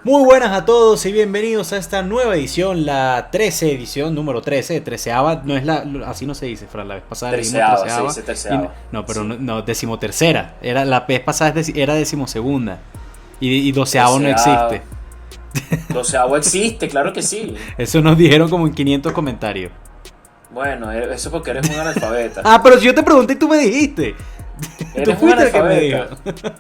Muy buenas a todos y bienvenidos a esta nueva edición, la 13 edición, número 13, 13ava, no es así no se dice, Fran, la vez pasada le dimos Treceava, se treceava, dice terceava. no, pero Sí. no, decimotercera, la vez pasada era decimosegunda, y doceavo no Doceava. existe, Doceavo existe, claro que sí. eso nos dijeron como en 500 comentarios. Bueno, eso porque eres un analfabeta. Ah, pero si yo te pregunté y tú me dijiste. Tú Eres un fuiste el que me dijo. analfabeta.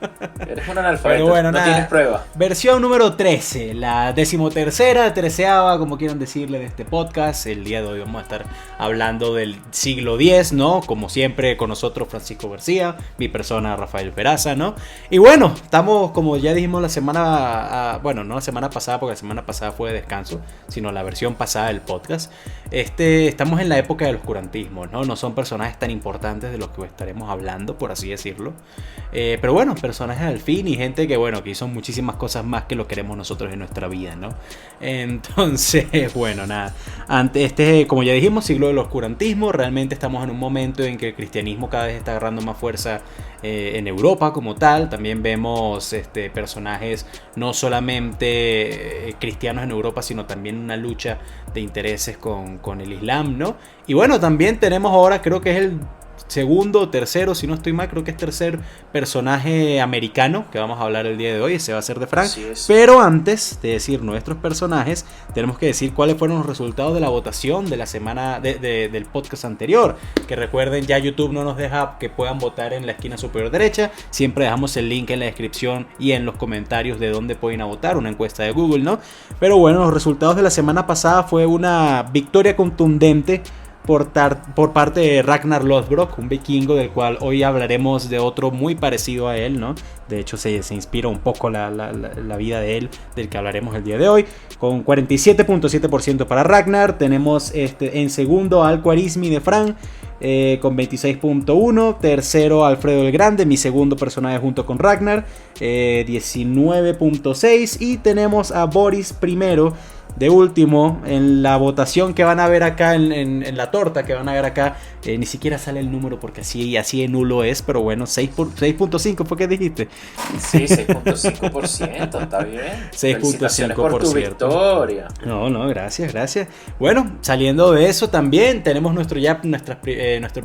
Eres un analfabeta. Pero bueno, no nada. tienes prueba. Versión número 13, la decimotercera, treceava, como quieran decirle, de este podcast. El día de hoy vamos a estar hablando del siglo X, ¿no? Como siempre, con nosotros Francisco García, mi persona Rafael Peraza, ¿no? Y bueno, estamos, como ya dijimos la semana, bueno, no la semana pasada, porque la semana pasada fue de descanso, sino la versión pasada del podcast. Estamos en la época del oscurantismo, ¿no? No son personajes tan importantes de los que estaremos hablando, por así decirlo. Pero bueno, personajes al fin y gente que, bueno, que hizo muchísimas cosas más que lo queremos nosotros en nuestra vida, ¿no? Entonces, bueno, nada. Como ya dijimos, siglo del oscurantismo. Realmente estamos en un momento en que el cristianismo cada vez está agarrando más fuerza en Europa como tal. También vemos personajes no solamente cristianos en Europa, sino también una lucha de intereses con el Islam, ¿no? Y bueno, también tenemos ahora, creo que es el segundo o tercero, si no estoy mal, creo que es tercer personaje americano que vamos a hablar el día de hoy. Ese va a ser de Frank. Así es. Pero antes de decir nuestros personajes, tenemos que decir cuáles fueron los resultados de la votación de la semana del podcast anterior. Que recuerden, ya YouTube no nos deja que puedan votar en la esquina superior derecha. Siempre dejamos el link en la descripción y en los comentarios de dónde pueden a votar, una encuesta de Google, ¿no? Pero bueno, los resultados de la semana pasada fue una victoria contundente por parte de Ragnar Lothbrok, un vikingo del cual hoy hablaremos de otro muy parecido a él, ¿no? De hecho se inspira un poco la vida de él, del que hablaremos el día de hoy. Con 47.7% para Ragnar. Tenemos en segundo a Al-Khwarizmi de Fran, con 26.1. Tercero Alfredo el Grande, mi segundo personaje junto con Ragnar, 19.6. Y tenemos a Boris primero, de último, en la votación que van a ver acá, en la torta que van a ver acá. Ni siquiera sale el número porque así de nulo es, pero bueno, 6.5 fue que dijiste. Sí, 6.5%, está bien. 6.5%. por tu victoria. No, gracias. Bueno, saliendo de eso también tenemos nuestro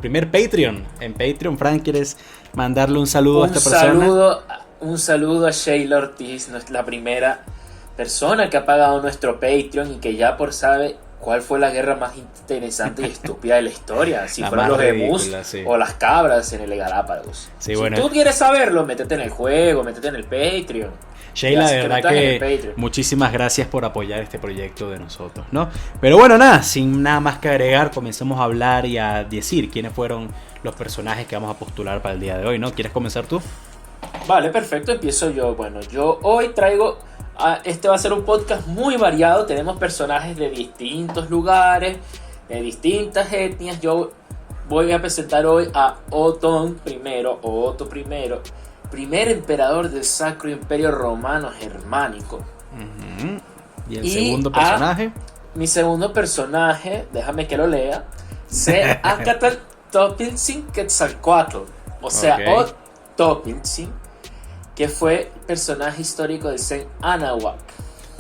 primer Patreon. En Patreon, Frank, ¿quieres mandarle un saludo a esta persona? Un saludo a Sheila Ortiz, la primera persona que ha pagado nuestro Patreon y que ya por sabe cuál fue la guerra más interesante y estúpida de la historia. Si La fueron más los ridícula, emus sí. o las cabras en el Galápagos. Sí, si bueno. tú quieres saberlo, métete en el juego, métete en el Patreon. Sheila, Ya, de si verdad estás en el que Patreon. muchísimas gracias por apoyar este proyecto de nosotros, ¿no? Pero bueno, nada, sin nada más que agregar, comencemos a hablar y a decir quiénes fueron los personajes que vamos a postular para el día de hoy, ¿no? ¿Quieres comenzar tú? Vale, perfecto, empiezo yo. Bueno, yo hoy traigo... Este va a ser un podcast muy variado. Tenemos personajes de distintos lugares, de distintas etnias. Yo voy a presentar hoy a Otto I, primer emperador del Sacro Imperio Romano Germánico. Uh-huh. ¿Y el Y segundo personaje? Mi segundo personaje, déjame que lo lea, Seacatl Topiltzin Quetzalcoatl, o sea, Ok. Topiltzin, que fue personaje histórico de Sen Anahuac.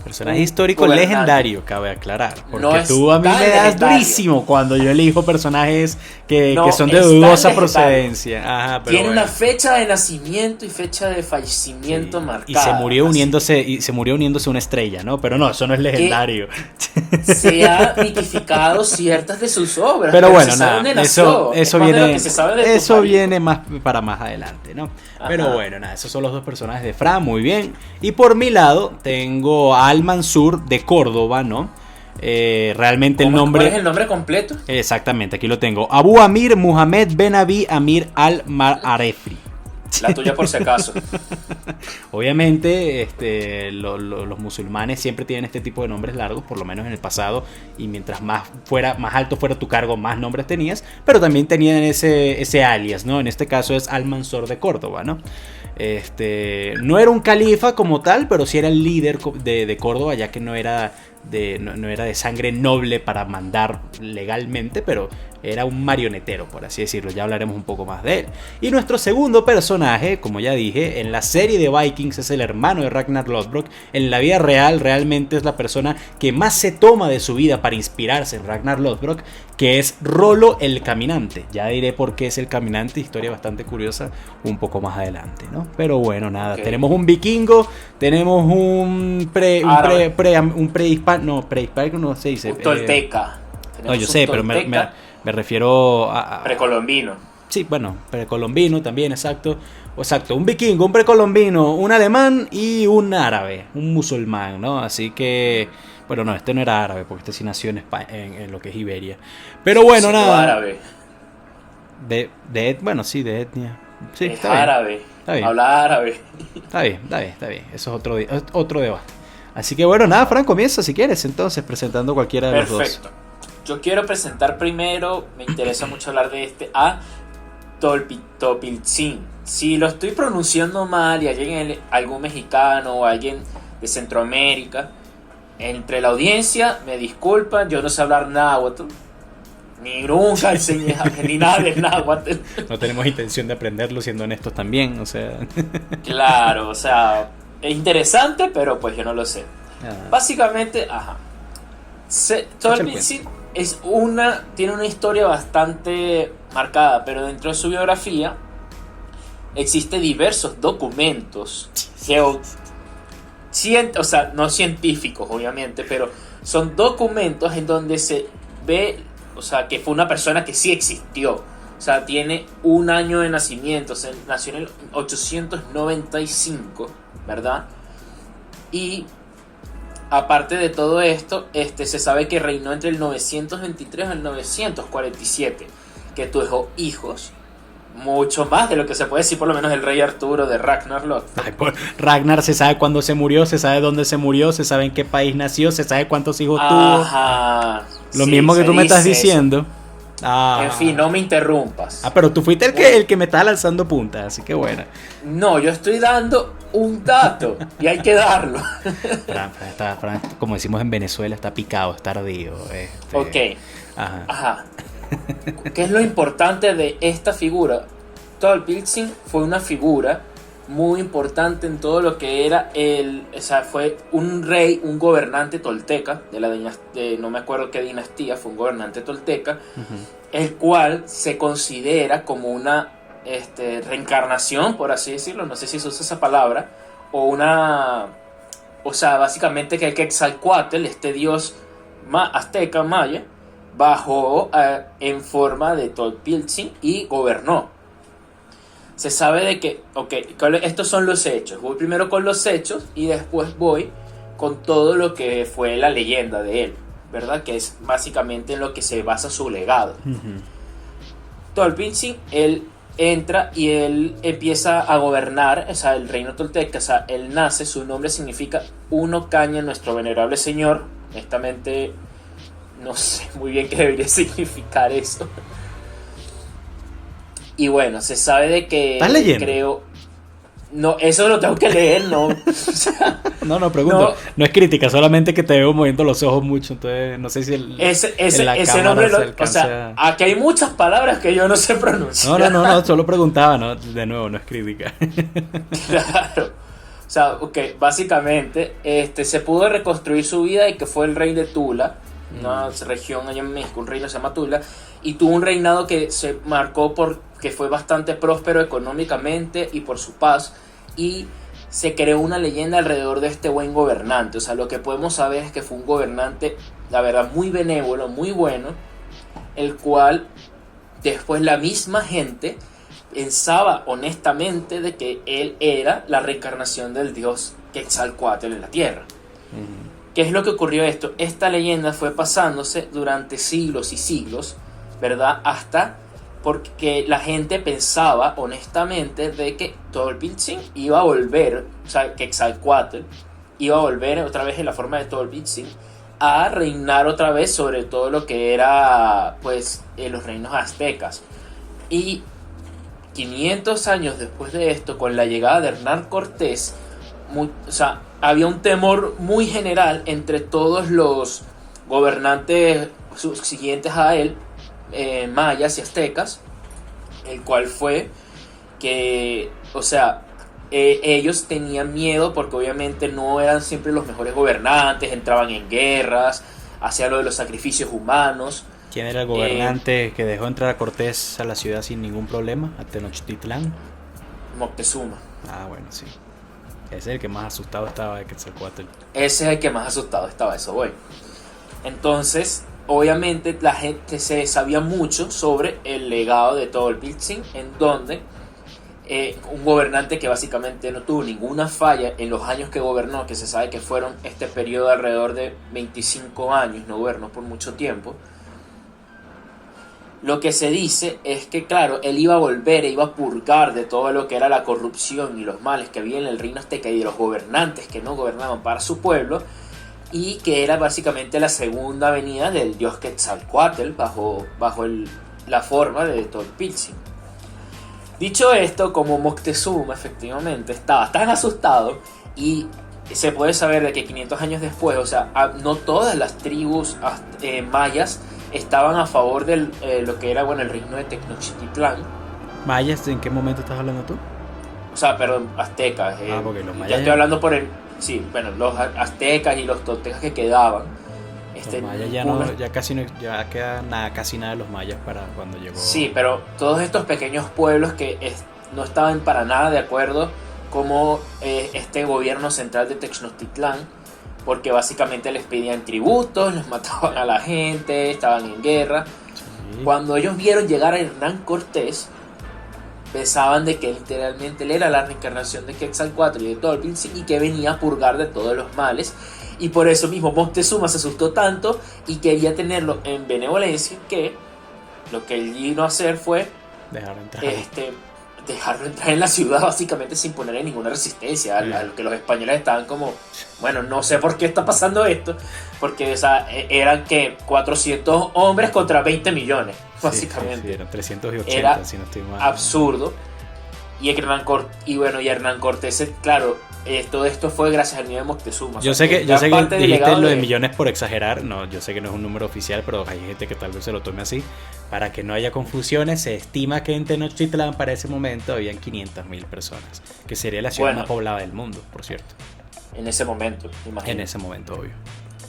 Personaje histórico Gobernante. legendario, cabe aclarar. Porque No es tú a mí tan me das legendario. durísimo cuando yo elijo personajes que No son de es tan dudosa legendario. procedencia. Ajá, pero Tiene bueno. una fecha de nacimiento y fecha de fallecimiento Sí. marcada. Y se murió Así uniéndose una estrella, ¿no? Pero no, eso no es legendario. se ha mitificado ciertas de sus obras. Pero bueno, se sabe nada, dónde nació. eso Es más de lo viene, que se sabe de tu eso marido. viene más para más adelante, ¿no? Pero Ajá. bueno, nada, esos son los dos personajes de Fran, muy bien. Y por mi lado tengo a Al-Mansur de Córdoba, ¿no? Realmente el nombre... ¿Cuál es el nombre completo? Exactamente, aquí lo tengo. Abu Amir Muhammad Ben Abi Amir Al-Mararefri. La tuya por si acaso. Obviamente, los musulmanes siempre tienen este tipo de nombres largos, por lo menos en el pasado, y mientras más alto fuera tu cargo, más nombres tenías, pero también tenían ese alias, ¿no? En este caso es Al-Mansur de Córdoba, ¿no? No era un califa como tal, pero sí era el líder de Córdoba, ya que no era no era de sangre noble para mandar legalmente, pero era un marionetero, por así decirlo. Ya hablaremos un poco más de él. Y nuestro segundo personaje, como ya dije, en la serie de Vikings es el hermano de Ragnar Lothbrok. En la vida real realmente es la persona que más se toma de su vida para inspirarse en Ragnar Lothbrok, que es Rollo el Caminante. Ya diré por qué es el Caminante, historia bastante curiosa un poco más adelante, ¿no? Pero bueno, nada, okay. Tenemos un vikingo, tenemos un prehispánico, no se dice. Un tolteca. No, yo sé, pero me refiero a precolombino. Sí, bueno, precolombino también, exacto. Exacto, un vikingo, un precolombino, un alemán y un árabe, un musulmán, ¿no? Así que, bueno, no, este no era árabe, porque este sí nació en España, en lo que es Iberia. Pero bueno, sí, nada. Árabe. Bueno, sí, de etnia. Sí, es está árabe. Bien. Está bien. Habla árabe. Está bien. Eso es otro debate. Así que bueno, nada, Fran, comienza si quieres, entonces, presentando cualquiera de los dos. Perfecto. Yo quiero presentar primero, me interesa mucho hablar de a Tolpiltzin. Si lo estoy pronunciando mal y hay algún mexicano o alguien de Centroamérica, entre la audiencia, me disculpan, yo no sé hablar náhuatl, ni nunca enseñé ni nada de náhuatl. No tenemos intención de aprenderlo, siendo honestos también, o sea. Claro, o sea, es interesante, pero pues yo no lo sé. Básicamente, Tolpiltzin tiene una historia bastante marcada, pero dentro de su biografía existen diversos documentos o sea, no científicos obviamente, pero son documentos en donde se ve, o sea, que fue una persona que sí existió. O sea, tiene un año de nacimiento, o sea, nació en el 895, ¿verdad? Y aparte de todo esto, se sabe que reinó entre el 923 y el 947, que tuvo hijos, mucho más de lo que se puede decir por lo menos el rey Arturo de Ragnar Lothbrok. Ragnar se sabe cuándo se murió, se sabe dónde se murió, se sabe en qué país nació, se sabe cuántos hijos tuvo. Lo mismo que tú me estás diciendo. En fin, no me interrumpas. Pero tú fuiste el que me estaba lanzando puntas, así que bueno. No, yo estoy dando un dato y hay que darlo. Fran, como decimos en Venezuela, está picado, está ardido. Ok. Ajá. ¿Qué es lo importante de esta figura? Tolpiltzin fue una figura muy importante en todo lo que era fue un rey, un gobernante tolteca de la no me acuerdo qué dinastía, fue un gobernante tolteca, el cual se considera como una reencarnación, por así decirlo, no sé si se usa esa palabra, o sea, básicamente que el Quetzalcóatl, este dios azteca, maya, bajó en forma de Tolpiltzin y gobernó. Se sabe de que, estos son los hechos. Voy primero con los hechos y después voy con todo lo que fue la leyenda de él, ¿verdad? Que es básicamente en lo que se basa su legado. Tolpiltzin, él entra y él empieza a gobernar, o sea, el reino tolteca, o sea, él nace, su nombre significa uno caña nuestro venerable señor. Honestamente, no sé muy bien qué debería significar eso. Y bueno, se sabe de que... ¿Estás leyendo? Creo... No, eso lo tengo que leer, ¿no? O sea, no, pregunto. No es crítica, solamente que te veo moviendo los ojos mucho, entonces no sé si ese nombre o sea, aquí hay muchas palabras que yo no sé pronunciar. No, solo preguntaba, ¿no? De nuevo, no es crítica. Claro. O sea, básicamente, se pudo reconstruir su vida y que fue el rey de Tula, una región allá en México, un reino que se llama Tula, y tuvo un reinado que se marcó porque fue bastante próspero económicamente y por su paz, y se creó una leyenda alrededor de este buen gobernante. O sea, lo que podemos saber es que fue un gobernante, la verdad, muy benévolo, muy bueno, el cual después la misma gente pensaba honestamente de que él era la reencarnación del dios Quetzalcóatl en la tierra. ¿Qué es lo que ocurrió esto? Esta leyenda fue pasándose durante siglos y siglos, ¿verdad? Hasta porque la gente pensaba honestamente de que Tolpiltzin iba a volver, o sea, Quetzalcóatl iba a volver otra vez en la forma de Tolpiltzin a reinar otra vez sobre todo lo que era, pues, los reinos aztecas. Y 500 años después de esto, con la llegada de Hernán Cortés, o sea, había un temor muy general entre todos los gobernantes subsiguientes a él, mayas y aztecas, el cual fue que, o sea, ellos tenían miedo porque obviamente no eran siempre los mejores gobernantes, entraban en guerras, hacían lo de los sacrificios humanos. ¿Quién era el gobernante que dejó entrar a Cortés a la ciudad sin ningún problema, a Tenochtitlán? Moctezuma. Ah, bueno, sí. Ese es el que más asustado estaba de Quetzalcóatl. Ese es el que más asustado estaba, eso voy. Entonces, obviamente la gente se sabía mucho sobre el legado de Tolpiltzin, en donde un gobernante que básicamente no tuvo ninguna falla en los años que gobernó, que se sabe que fueron este periodo de alrededor de 25 años, no gobernó por mucho tiempo. Lo que se dice es que, claro, él iba a volver e iba a purgar de todo lo que era la corrupción y los males que había en el reino azteca y de los gobernantes que no gobernaban para su pueblo, y que era básicamente la segunda venida del dios Quetzalcóatl bajo la forma de Tolpiltzin. Dicho esto, como Moctezuma efectivamente estaba tan asustado, y se puede saber de que 500 años después, o sea, no todas las tribus mayas estaban a favor de lo que era, bueno, el reino de Tenochtitlán. ¿Mayas? ¿En qué momento estás hablando tú? O sea, perdón, aztecas. Porque los mayas... Ya estoy hablando por el... Sí, bueno, los aztecas y los toltecas que quedaban. Los mayas ya no, ya casi no, ya queda nada, casi nada de los mayas para cuando llegó. Sí, pero todos estos pequeños pueblos que no estaban para nada de acuerdo, como este gobierno central de Tenochtitlán, porque básicamente les pedían tributos, les mataban a la gente, estaban en guerra. Sí. Cuando ellos vieron llegar a Hernán Cortés, pensaban de que literalmente él era la reencarnación de Quetzalcóatl y de Tolpiltzin, y que venía a purgar de todos los males. Y por eso mismo Moctezuma se asustó tanto y quería tenerlo en benevolencia, que lo que él vino a hacer fue dejarlo entrar en la ciudad básicamente sin ponerle ninguna resistencia a lo que los españoles estaban como, bueno, no sé por qué está pasando esto, porque, o sea, eran que 400 hombres contra 20 millones básicamente. Sí, eran 380, era si no estoy mal. Absurdo. Y Hernán Cortés, claro, todo esto fue gracias al niño de Moctezuma. Yo sé que dijiste lo de millones por exagerar. No, yo sé que no es un número oficial, pero hay gente que tal vez se lo tome así. Para que no haya confusiones, se estima que en Tenochtitlán para ese momento habían 500,000 personas, que sería la ciudad más poblada del mundo, por cierto. En ese momento, imagino. En ese momento, obvio.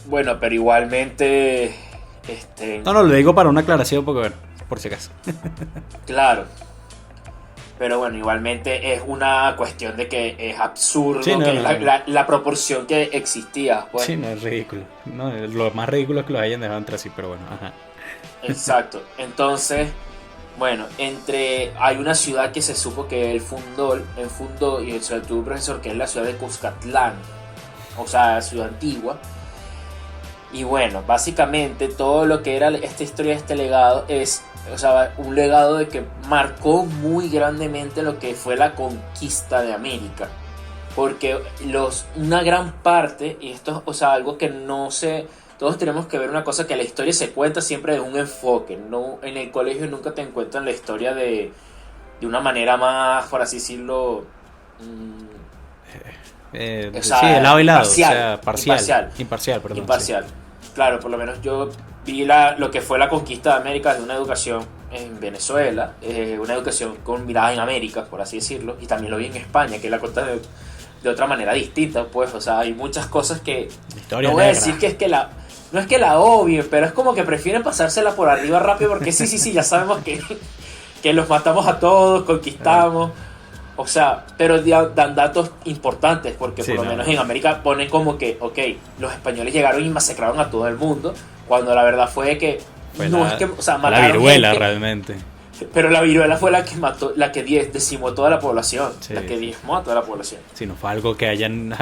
Bueno, pero igualmente... No, lo digo para una aclaración, porque bueno, por si acaso. Claro. Pero bueno, igualmente es una cuestión de que es absurdo, sí, la proporción que existía. Pues. Sí, no, es ridículo. No, lo más ridículo es que lo hayan dejado entrar así, pero bueno, ajá. Exacto. Entonces, bueno, hay una ciudad que se supo que él fundó y tuvo un profesor, que es la ciudad de Cuscatlán, o sea, ciudad antigua. Y bueno, básicamente todo lo que era esta historia, este legado, es, o sea, un legado de que marcó muy grandemente lo que fue la conquista de América. Porque una gran parte, y esto, o sea, algo que no sé, todos tenemos que ver una cosa, que la historia se cuenta siempre de un enfoque. No, en el colegio nunca te encuentran la historia de una manera más, por así decirlo, o sea, sí, de lado y lado, imparcial. Imparcial. Sí. Claro, por lo menos yo vi lo que fue la conquista de América de una educación en Venezuela, una educación con mirada en América, por así decirlo, y también lo vi en España, que la cuenta de otra manera distinta, pues, o sea, hay muchas cosas que no voy a decir que no es que la obvien, pero es como que prefieren pasársela por arriba rápido, porque sí, ya sabemos que los matamos a todos, conquistamos. O sea, pero dan datos importantes, porque por lo menos en América ponen como que, ok, los españoles llegaron y masacraron a todo el mundo, cuando la verdad fue que mataron la viruela gente, realmente. Pero la viruela fue la que mató, la que decimó toda la población, la que diezmó a toda la población. Si no fue algo que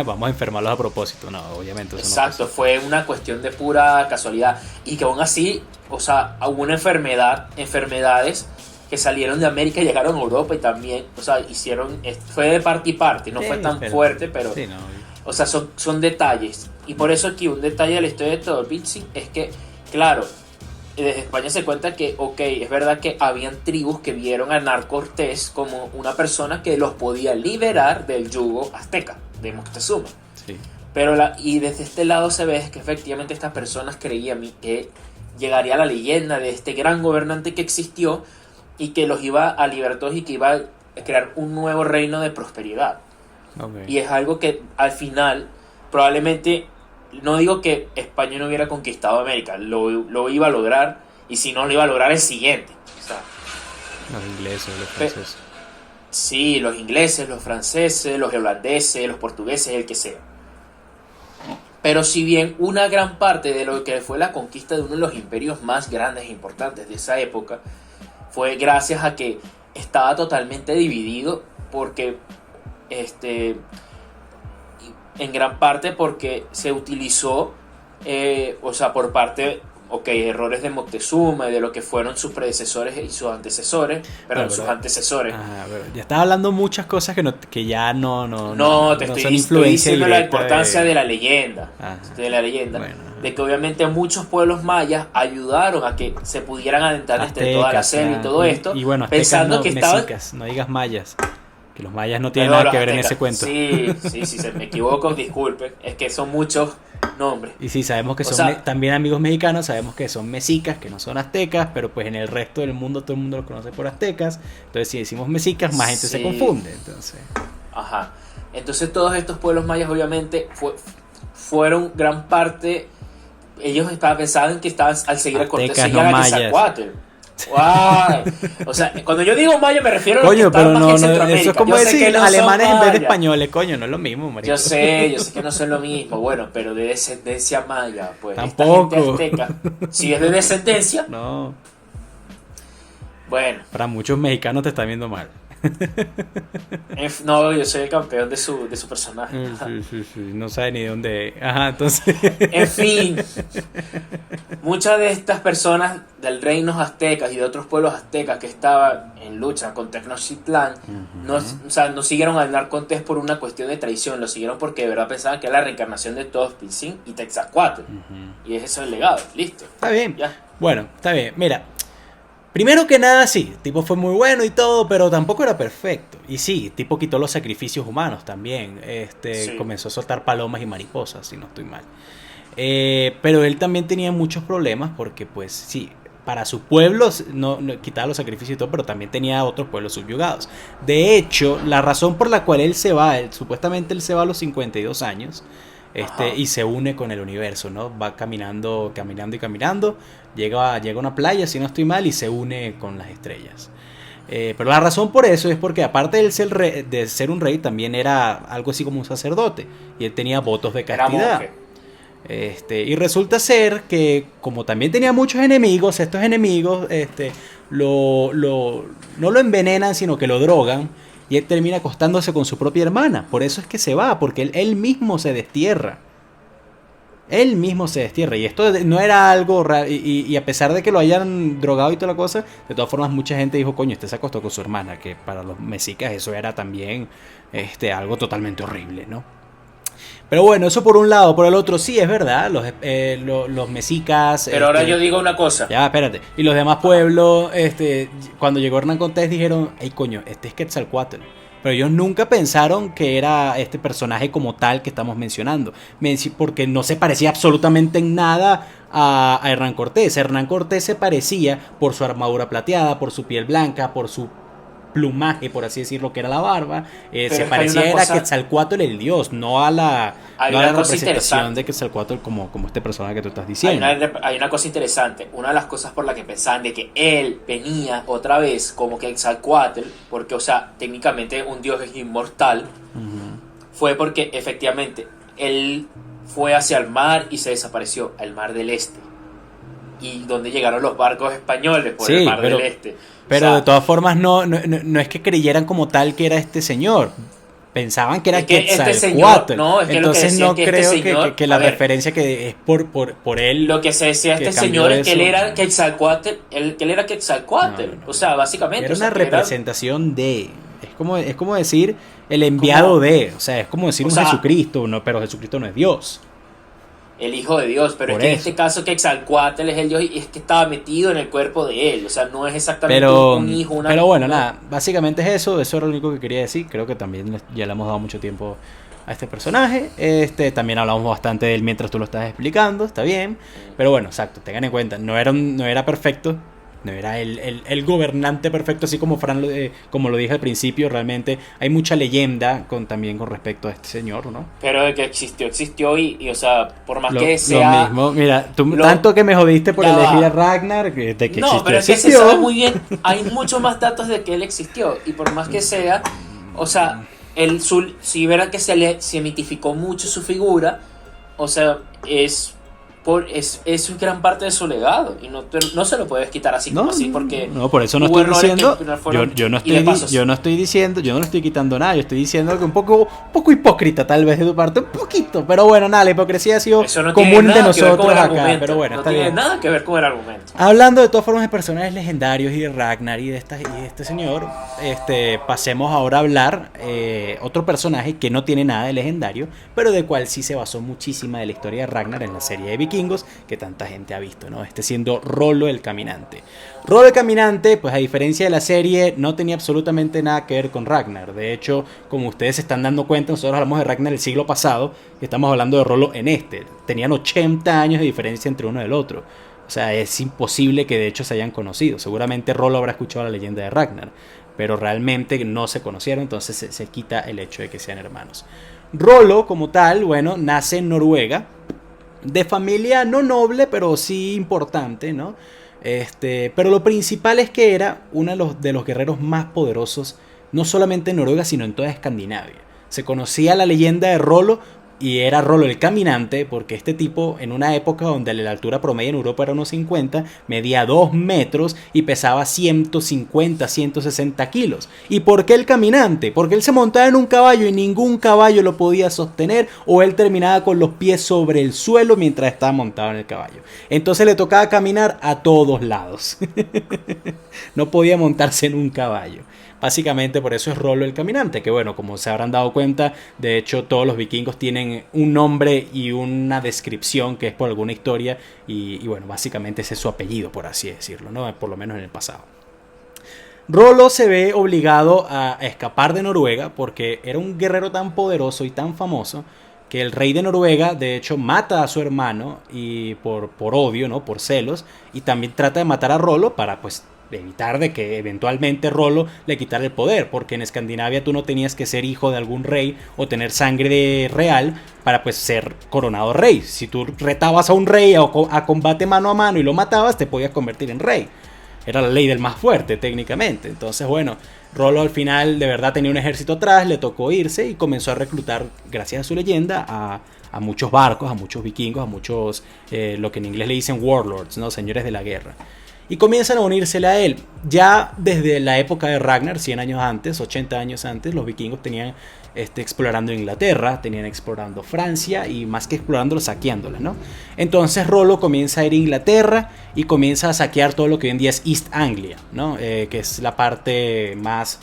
vamos a enfermarlos a propósito, no, obviamente. Eso exacto, no fue una cuestión de pura casualidad, y que aún así, o sea, hubo enfermedades que salieron de América y llegaron a Europa, y también, o sea, fue de parte y parte, no fue tan fuerte, pero, o sea, son detalles. Y por eso aquí un detalle de la historia de Tolpiltzin es que, claro, desde España se cuenta que, ok, es verdad que habían tribus que vieron a Hernán Cortés como una persona que los podía liberar del yugo azteca. de Moctezuma. Sí. Y desde este lado se ve que efectivamente estas personas creían que llegaría la leyenda de este gran gobernante que existió y que los iba a liberar todos y que iba a crear un nuevo reino de prosperidad. Okay. Y es algo que al final probablemente, no digo que España no hubiera conquistado América, lo iba a lograr, y si no lo iba a lograr el siguiente. O sea, los ingleses, los franceses. Sí, los ingleses, los franceses, los holandeses, los portugueses, el que sea. Pero si bien una gran parte de lo que fue la conquista de uno de los imperios más grandes e importantes de esa época fue gracias a que estaba totalmente dividido, porque en gran parte porque se utilizó por parte errores de Moctezuma y de lo que fueron sus predecesores y sus antecesores, sus antecesores. Ya estaba hablando muchas cosas que ya no te son estoy influencia diciendo la directa importancia de la leyenda. Bueno. De que obviamente muchos pueblos mayas ayudaron a que se pudieran adentrar entre toda la selva y todo esto, y bueno, pensando que estaban... mexicas, no digas mayas, que los mayas no tienen nada que ver en ese cuento. Sí, se me equivoco, disculpen, es que son muchos nombres. Y sí, sabemos que son también amigos mexicanos, sabemos que son mexicas, que no son aztecas, pero pues en el resto del mundo todo el mundo los conoce por aztecas. Entonces si decimos mexicas, más gente se confunde. Entonces todos estos pueblos mayas obviamente fueron gran parte, ellos pensaban que estaban al seguir a Cortés, seguían a Quetzalcóatl. Wow. O sea, cuando yo digo maya me refiero a los que están más en Centroamérica. Eso es como decir alemanes en vez de españoles, coño, no es lo mismo, marico. Yo sé que no son lo mismo, bueno, pero de descendencia maya, pues. Tampoco. Esta gente azteca, si es de descendencia. No. Bueno. Para muchos mexicanos te están viendo mal. No, yo soy el campeón de su personaje. Sí, no sabe ni de dónde. Entonces. En fin, muchas de estas personas del reino aztecas y de otros pueblos aztecas que estaban en lucha con Tenochtitlán, no siguieron a Hernán Cortés por una cuestión de traición, lo siguieron porque de verdad pensaban que era la reencarnación de Todospilzin y Quetzalcóatl. Y ese es el legado, listo. Está bien. Ya. Bueno, está bien. Mira. Primero que nada, sí, el tipo fue muy bueno y todo, pero tampoco era perfecto. Y sí, el tipo quitó los sacrificios humanos también. Comenzó a soltar palomas y mariposas, si no estoy mal. Pero él también tenía muchos problemas porque, pues, sí, para sus pueblos no quitaba los sacrificios y todo, pero también tenía otros pueblos subyugados. De hecho, la razón por la cual él se va, supuestamente él se va a los 52 años, y se une con el universo, ¿no? Va caminando, llega a una playa, si no estoy mal, y se une con las estrellas. Pero la razón por eso es porque aparte de ser un rey, también era algo así como un sacerdote, y él tenía votos de castidad. Y resulta ser que como también tenía muchos enemigos, estos enemigos no lo envenenan, sino que lo drogan. Y él termina acostándose con su propia hermana. Por eso es que se va, porque él mismo se destierra. Él mismo se destierra. Y esto no era algo raro. Y a pesar de que lo hayan drogado y toda la cosa, de todas formas mucha gente dijo, coño, se acostó con su hermana. Que para los mexicas eso era también algo totalmente horrible, ¿no? Pero bueno, eso por un lado. Por el otro, sí, es verdad. Los mexicas. Pero ahora yo digo una cosa. Ya, espérate. Y los demás pueblos, cuando llegó Hernán Cortés, dijeron: ay, coño, este es Quetzalcóatl. Pero ellos nunca pensaron que era este personaje como tal que estamos mencionando. Porque no se parecía absolutamente en nada a Hernán Cortés. Hernán Cortés se parecía por su armadura plateada, por su piel blanca, por su plumaje, por así decirlo, que era la barba. Se parecía a Quetzalcóatl el dios, no a la representación de Quetzalcóatl como este personaje que tú estás diciendo. Hay una cosa interesante. Una de las cosas por las que pensaban de que él venía otra vez como Quetzalcóatl, porque, o sea, técnicamente un dios es inmortal, fue porque efectivamente él fue hacia el mar y se desapareció, al mar del este. Y donde llegaron los barcos españoles por el mar del este. Pero de todas formas no es que creyeran como tal que era este señor. Pensaban que era Quetzalcóatl. Entonces no creo que la referencia que es por él. Lo que se decía este señor es que él era Quetzalcóatl. Que él era Quetzalcóatl. No. O sea, básicamente. Era una representación de. Es como decir el enviado de. O sea, es como decir un Jesucristo. No, pero Jesucristo no es Dios. El hijo de Dios, pero es que en este caso Quetzalcóatl es el Dios y es que estaba metido en el cuerpo de él, o sea, no es exactamente un hijo, Pero bueno, nada, básicamente es eso era lo único que quería decir, creo que también ya le hemos dado mucho tiempo a este personaje. También hablamos bastante de él mientras tú lo estás explicando, está bien. Pero bueno, exacto, tengan en cuenta, no era perfecto. No era el gobernante perfecto, así como Fran como lo dije al principio. Realmente hay mucha leyenda también con respecto a este señor, ¿no? Pero de que existió y o sea, por más que sea... Lo mismo, mira, tanto que me jodiste por elegir a Ragnar, de que existió. No, pero es que se sabe muy bien, hay muchos más datos de que él existió. Y por más que sea, o sea, si verán que se mitificó mucho su figura, o sea, es gran parte de su legado y no se lo puedes quitar así como así porque por eso no estoy diciendo yo no estoy diciendo, yo no le estoy quitando nada, yo estoy diciendo que un poco hipócrita tal vez de tu parte, un poquito, pero bueno, nada, la hipocresía ha sido común de nosotros acá, pero bueno, está bien. No tiene nada que ver con el argumento. Hablando de todas formas de personajes legendarios y de Ragnar y de este señor, pasemos ahora a hablar otro personaje que no tiene nada de legendario, pero de cual sí se basó muchísima de la historia de Ragnar en la serie de Vikingos que tanta gente ha visto, ¿no? Siendo Rollo el Caminante. Rollo el Caminante, pues a diferencia de la serie, no tenía absolutamente nada que ver con Ragnar. De hecho, como ustedes se están dando cuenta, nosotros hablamos de Ragnar el siglo pasado y estamos hablando de Rollo en Tenían 80 años de diferencia entre uno y el otro. O sea, es imposible que de hecho se hayan conocido. Seguramente Rollo habrá escuchado la leyenda de Ragnar, pero realmente no se conocieron, entonces se quita el hecho de que sean hermanos. Rollo, como tal, bueno, nace en Noruega, de familia no noble, pero sí importante, ¿no? Pero lo principal es que era uno de los guerreros más poderosos, no solamente en Noruega, sino en toda Escandinavia. Se conocía la leyenda de Rollo y era Rollo el Caminante, porque este tipo, en una época donde la altura promedio en Europa era unos 50, medía 2 metros y pesaba 150, 160 kilos. ¿Y por qué el Caminante? Porque él se montaba en un caballo y ningún caballo lo podía sostener, o él terminaba con los pies sobre el suelo mientras estaba montado en el caballo. Entonces le tocaba caminar a todos lados. No podía montarse en un caballo. Básicamente por eso es Rollo el Caminante, que bueno, como se habrán dado cuenta, de hecho todos los vikingos tienen un nombre y una descripción que es por alguna historia y bueno, básicamente ese es su apellido, por así decirlo, ¿no? Por lo menos en el pasado. Rollo se ve obligado a escapar de Noruega porque era un guerrero tan poderoso y tan famoso que el rey de Noruega de hecho mata a su hermano y por odio, ¿no? Por celos, y también trata de matar a Rollo para pues evitar de que eventualmente Rollo le quitara el poder, porque en Escandinavia tú no tenías que ser hijo de algún rey o tener sangre real para pues ser coronado rey. Si tú retabas a un rey a combate mano a mano y lo matabas, te podías convertir en rey. Era la ley del más fuerte técnicamente. Entonces bueno, Rollo al final de verdad tenía un ejército atrás, le tocó irse y comenzó a reclutar, gracias a su leyenda, a muchos barcos, a muchos vikingos, a muchos lo que en inglés le dicen warlords, ¿no? Señores de la guerra. Y comienzan a unírsele a él. Ya desde la época de Ragnar, 100 años antes, 80 años antes, los vikingos tenían explorando Inglaterra, tenían explorando Francia y más que explorándolo, saqueándola, ¿no? Entonces Rollo comienza a ir a Inglaterra y comienza a saquear todo lo que hoy en día es East Anglia, ¿no? Que es la parte más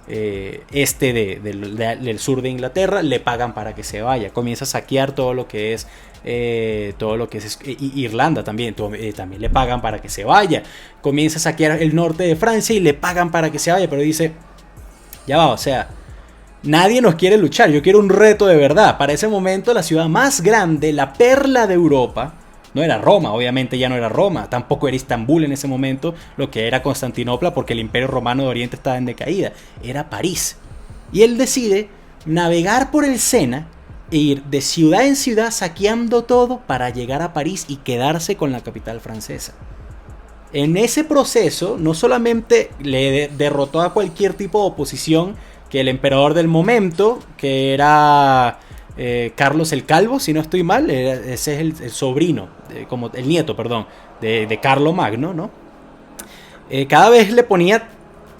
del sur de Inglaterra. Le pagan para que se vaya. Comienza a saquear todo lo que es Irlanda también le pagan para que se vaya. Comienza a saquear el norte de Francia y le pagan para que se vaya, pero dice, ya va, o sea, nadie nos quiere luchar, yo quiero un reto de verdad. Para ese momento la ciudad más grande, la perla de Europa, no era Roma, obviamente ya no era Roma, tampoco era Istambul en ese momento, lo que era Constantinopla, porque el Imperio Romano de Oriente estaba en decaída, era París. Y él decide navegar por el Sena e ir de ciudad en ciudad saqueando todo para llegar a París y quedarse con la capital francesa. En ese proceso no solamente le derrotó a cualquier tipo de oposición, que el emperador del momento, que era Carlos el Calvo, si no estoy mal, ese es el sobrino, como el nieto, perdón, de Carlo Magno, ¿no? Cada vez le ponía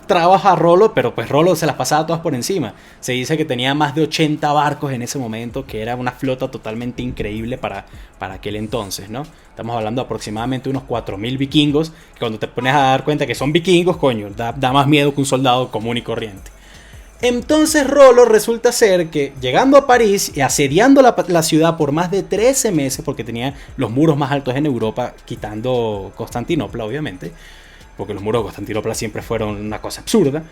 trabas a Rollo, pero pues Rollo se las pasaba todas por encima. Se dice que tenía más de 80 barcos en ese momento, que era una flota totalmente increíble para aquel entonces, ¿no? Estamos hablando de aproximadamente unos 4.000 vikingos, que cuando te pones a dar cuenta que son vikingos, coño, da más miedo que un soldado común y corriente. Entonces Rollo resulta ser que llegando a París y asediando la ciudad por más de 13 meses, porque tenía los muros más altos en Europa, quitando Constantinopla obviamente, porque los muros de Constantinopla siempre fueron una cosa absurda.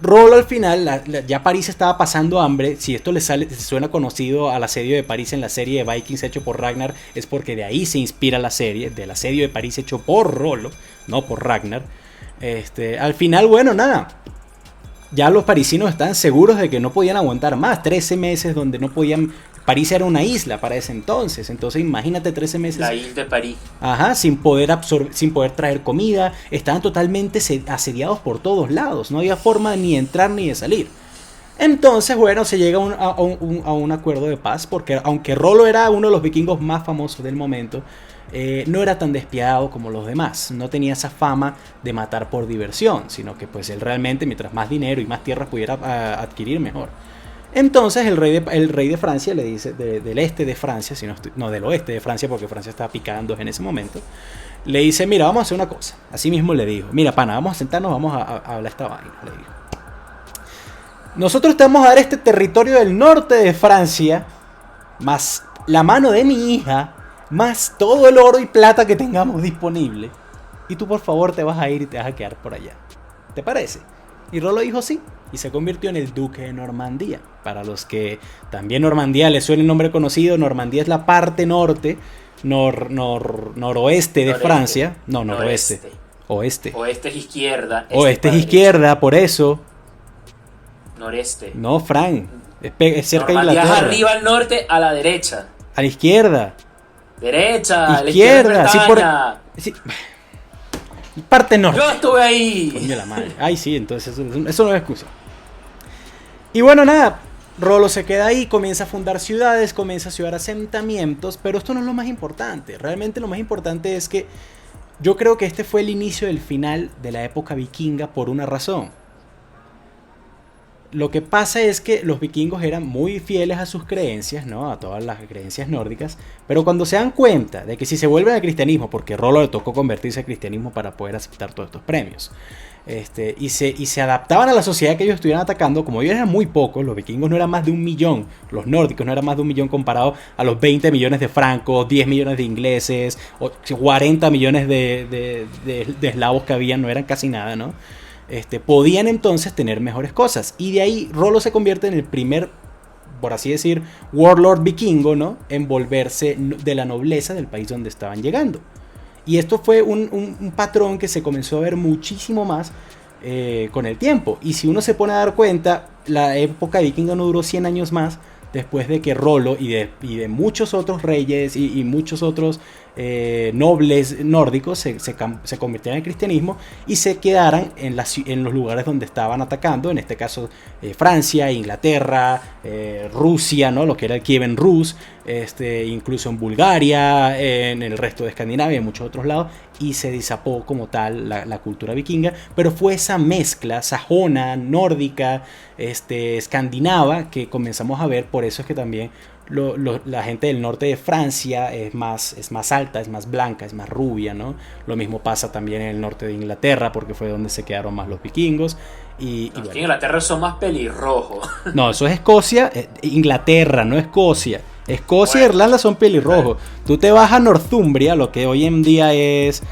Rollo al final, ya París estaba pasando hambre. Si esto le suena conocido al asedio de París en la serie de Vikings hecho por Ragnar, es porque de ahí se inspira la serie, del asedio de París hecho por Rollo, no por Ragnar. Al final, bueno, nada. Ya los parisinos estaban seguros de que no podían aguantar más. 13 meses donde no podían... París era una isla para ese entonces. Entonces imagínate 13 meses. La isla de París. Ajá, sin poder traer comida. Estaban totalmente asediados por todos lados. No había forma ni de entrar ni de salir. Entonces, bueno, se llega a un acuerdo de paz. Porque aunque Rollo era uno de los vikingos más famosos del momento, no era tan despiadado como los demás. No tenía esa fama de matar por diversión, sino que pues él realmente, mientras más dinero y más tierras pudiera adquirir, mejor. Entonces el rey de Francia le dice, del este de Francia, del oeste de Francia, porque Francia estaba picada en dos en ese momento, le dice, mira, vamos a hacer una cosa. Así mismo le dijo, mira, pana, vamos a sentarnos, vamos a hablar esta vaina, le dijo. Nosotros te vamos a dar este territorio del norte de Francia, más la mano de mi hija, más todo el oro y plata que tengamos disponible. Y tú por favor te vas a ir y te vas a quedar por allá. ¿Te parece? Y Rollo dijo sí. Y se convirtió en el duque de Normandía. Para los que también Normandía les suena el nombre conocido, Normandía es la parte norte, noroeste de Francia. No, noroeste. Oeste. Oeste es izquierda. Oeste es izquierda, por eso. Noreste. No, Fran. Es cerca Normandía de Inglaterra. Es arriba al norte, a la derecha. A la izquierda. Derecha. Izquierda. Sí. Parte norte. Yo estuve ahí. Coño la madre. Ay, sí, entonces eso no es excusa. Y bueno, nada. Rollo se queda ahí, comienza a fundar ciudades, comienza a ciudad asentamientos, pero esto no es lo más importante. Realmente lo más importante es que yo creo que este fue el inicio del final de la época vikinga por una razón. Lo que pasa es que los vikingos eran muy fieles a sus creencias, ¿no? A todas las creencias nórdicas, pero cuando se dan cuenta de que si se vuelven al cristianismo, porque Rollo le tocó convertirse al cristianismo para poder aceptar todos estos premios, y se adaptaban a la sociedad que ellos estuvieran atacando, como ellos eran muy pocos, los vikingos no eran más de 1 millón, los nórdicos no eran más de 1 millón comparado a los 20 millones de francos, 10 millones de ingleses, 40 millones de eslavos que habían, no eran casi nada, ¿no? Podían entonces tener mejores cosas. Y de ahí Rollo se convierte en el primer, por así decir, warlord vikingo, ¿no? En volverse de la nobleza del país donde estaban llegando. Y esto fue un patrón que se comenzó a ver muchísimo más con el tiempo. Y si uno se pone a dar cuenta, la época vikinga no duró 100 años más después de que Rollo y de muchos otros reyes y muchos otros nobles nórdicos se convirtieran en cristianismo y se quedaran en los lugares donde estaban atacando, en este caso Francia, Inglaterra, Rusia, ¿no? Lo que era el Kievan Rus, incluso en Bulgaria, en el resto de Escandinavia y en muchos otros lados, y se disapó como tal la cultura vikinga, pero fue esa mezcla sajona, nórdica, escandinava que comenzamos a ver. Por eso es que también la gente del norte de Francia es más alta, es más blanca, es más rubia, ¿no? Lo mismo pasa también en el norte de Inglaterra, porque fue donde se quedaron más los vikingos. Y bueno. En Inglaterra son más pelirrojos. No, eso es Escocia, Inglaterra, no Escocia. Escocia y Irlanda son pelirrojos. Tú te vas a Northumbria, lo que hoy en día es